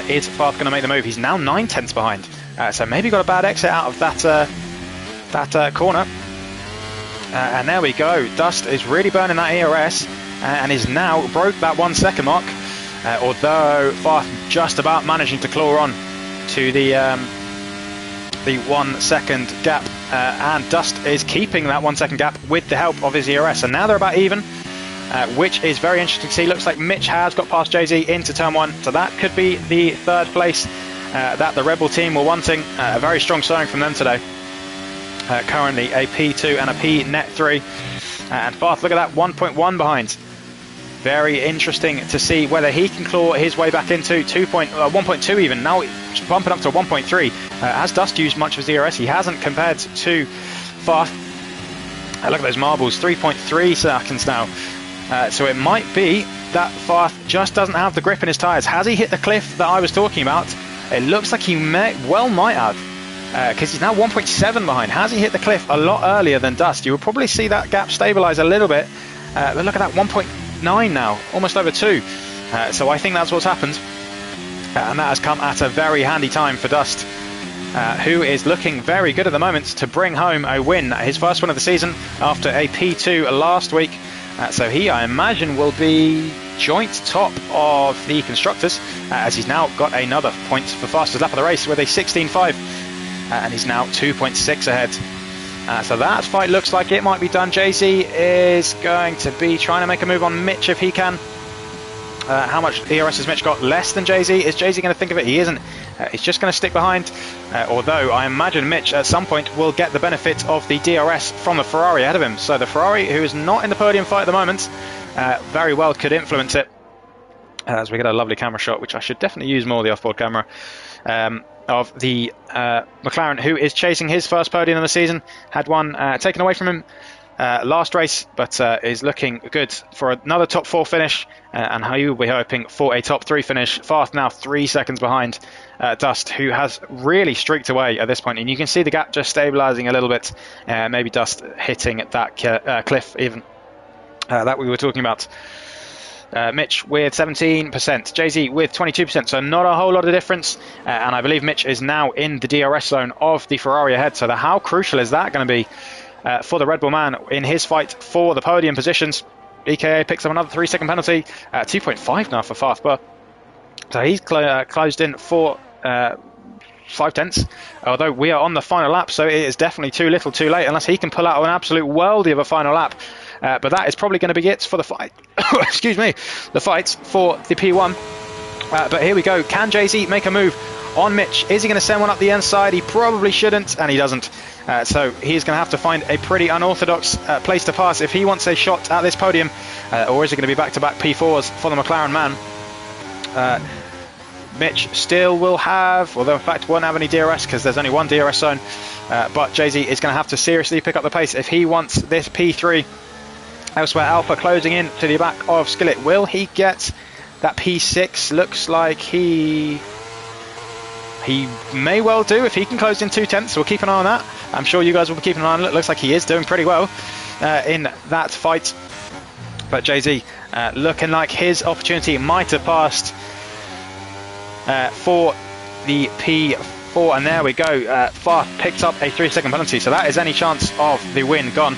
Is Farth going to make the move? He's now 9 tenths behind. So maybe got a bad exit out of that corner. And there we go. Dust is really burning that ERS and is now broke that 1 second mark. Although Farth just about managing to claw on to the 1 second gap. And Dust is keeping that 1 second gap with the help of his ERS. And now they're about even, which is very interesting to see. Looks like Mitch has got past Jay-Z into turn 1. So that could be the 3rd place that the Rebel team were wanting. A very strong showing from them today. Currently a P2 and a P net 3. And Farth, look at that, 1.1 behind. Very interesting to see whether he can claw his way back into 1.2 even. Now it's bumping up to 1.3. Has Dust used much of his ERS? He hasn't compared to Farth. Look at those marbles, 3.3 seconds now. So it might be that Farth just doesn't have the grip in his tyres. Has he hit the cliff that I was talking about? It looks like he might have. Because he's now 1.7 behind. Has he hit the cliff a lot earlier than Dust? You will probably see that gap stabilise a little bit. But look at that, 1.9 now, almost over 2. So I think that's what's happened. And that has come at a very handy time for Dust, who is looking very good at the moment to bring home a win. His first one of the season after a P2 last week. So he, I imagine, will be joint top of the constructors, as he's now got another point for fastest lap of the race with a 16.5. And he's now 2.6 ahead. So that fight looks like it might be done. Jay-Z is going to be trying to make a move on Mitch if he can. How much ERS has Mitch got? Less than Jay-Z. Is Jay-Z going to think of it? He isn't. He's just going to stick behind. Although I imagine Mitch at some point will get the benefit of the DRS from the Ferrari ahead of him. So the Ferrari, who is not in the podium fight at the moment, very well could influence it. As we get a lovely camera shot, which I should definitely use more of the off-board camera. Of the McLaren, who is chasing his first podium of the season. Had one taken away from him last race, but is looking good for another top 4 finish, and he will be hoping for a top 3 finish. Farth now 3 seconds behind Dust, who has really streaked away at this point, and you can see the gap just stabilising a little bit. Maybe Dust hitting that cliff even that we were talking about. Mitch with 17%, Jay-Z with 22%, so not a whole lot of difference. And I believe Mitch is now in the DRS zone of the Ferrari ahead. So how crucial is that going to be for the Red Bull man in his fight for the podium positions? EKA picks up another 3-second penalty, 2.5 now for Farth, but so he's closed in for 5 tenths. Although we are on the final lap, so it is definitely too little too late unless he can pull out an absolute worldie of a final lap. But that is probably going to be it for the fight. Excuse me, the fight for the P1. But here we go. Can Jay-Z make a move on Mitch? Is he going to send one up the inside? He probably shouldn't, and he doesn't. So he's going to have to find a pretty unorthodox place to pass if he wants a shot at this podium. Or is it going to be back-to-back P4s for the McLaren man? Mitch still will have, although in fact won't have any DRS because there's only one DRS zone. But Jay-Z is going to have to seriously pick up the pace if he wants this P3. Elsewhere, Alpha closing in to the back of Skillet. Will he get that P6? Looks like he may well do if he can close in 2 tenths. So we'll keep an eye on that. I'm sure you guys will be keeping an eye on it. Looks like he is doing pretty well in that fight. But Jay-Z looking like his opportunity might have passed for the P4. And there we go. Farth picked up a 3-second penalty. So that is any chance of the win gone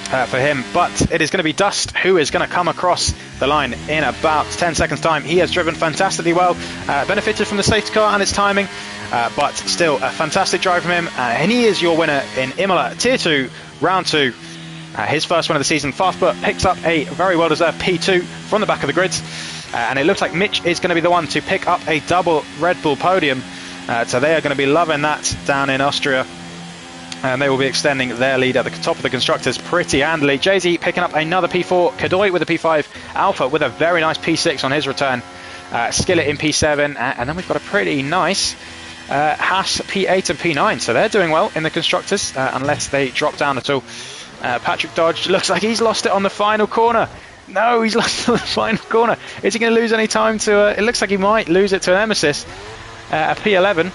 for him. But it is going to be Dust who is going to come across the line in about 10 seconds time. He has driven fantastically well, benefited from the safety car and its timing, but still a fantastic drive from him, and he is your winner in Imola Tier 2, Round 2. His first win of the season. Fastbutt picks up a very well-deserved P2 from the back of the grid, and it looks like Mitch is going to be the one to pick up a double Red Bull podium, so they are going to be loving that down in Austria. And they will be extending their lead at the top of the constructors pretty handily. Jay-Z picking up another P4, Kadoy with a P5, Alpha with a very nice P6 on his return, Skillet in P7, and then we've got a pretty nice Haas P8 and P9, so they're doing well in the constructors, unless they drop down at all. Patrick Dodge looks like he's lost it on the final corner. No, he's lost it on the final corner. Is he going to lose any time to... it looks like he might lose it to Nemesis, a P11.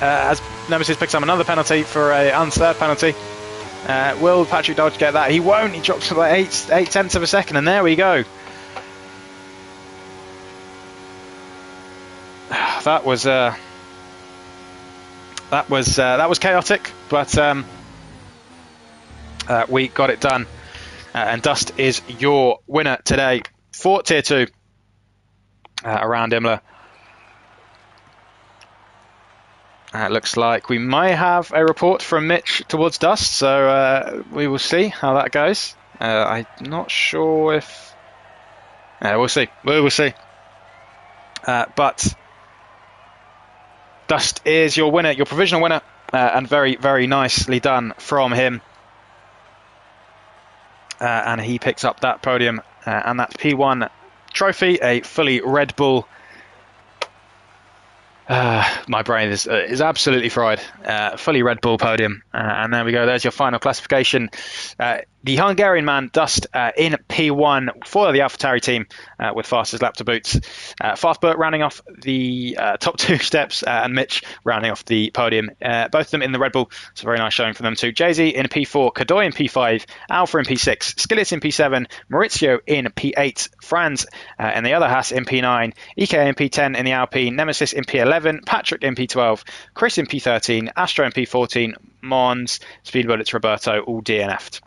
As Nemesis picks up another penalty for a unserved penalty. Will Patrick Dodge get that? He won't. He drops about 8/10 of a second, and there we go. That was chaotic, but we got it done, and Dust is your winner today for Tier 2 around Imola. Looks like we may have a report from Mitch towards Dust, so we will see how that goes. I'm not sure if... we'll see. We will see. But Dust is your winner, your provisional winner, and very, very nicely done from him. And he picks up that podium, and that P1 trophy, a fully Red Bull. My brain is absolutely fried. Fully Red Bull podium, and there we go. There's your final classification. The Hungarian man Dust in P1 for the AlphaTauri team with fastest lap to boots. Fastbutt rounding off the top two steps, and Mitch rounding off the podium. Both of them in the Red Bull. It's a very nice showing for them too. Jay-Z in P4, Kadoy in P5, Alpha in P6, Skillet in P7, Maurizio in P8, Franz in the other Haas in P9, EK in P10 in the Alpine, Nemesis in P11, Patrick in P12, Chris in P13, Astro in P14, Mons, Speed Bullets, Roberto all DNF'd.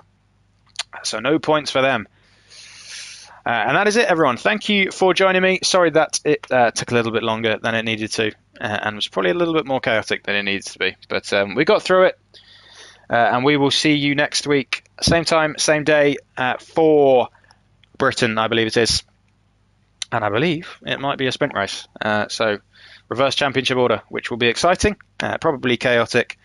So no points for them. And that is it, everyone. Thank you for joining me. Sorry that it took a little bit longer than it needed to, and was probably a little bit more chaotic than it needs to be. But we got through it, and we will see you next week. Same time, same day, for Britain, I believe it is. And I believe it might be a sprint race. So reverse championship order, which will be exciting, probably chaotic,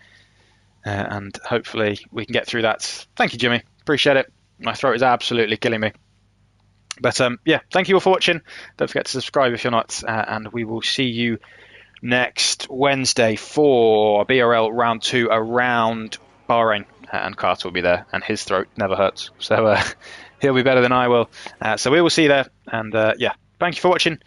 and hopefully we can get through that. Thank you, Jimmy. Appreciate it. My throat is absolutely killing me. But yeah, thank you all for watching. Don't forget to subscribe if you're not, and we will see you next Wednesday for BRL round 2 around Bahrain, and Carter will be there, and his throat never hurts, so he'll be better than I will. So we will see you there, and yeah, thank you for watching.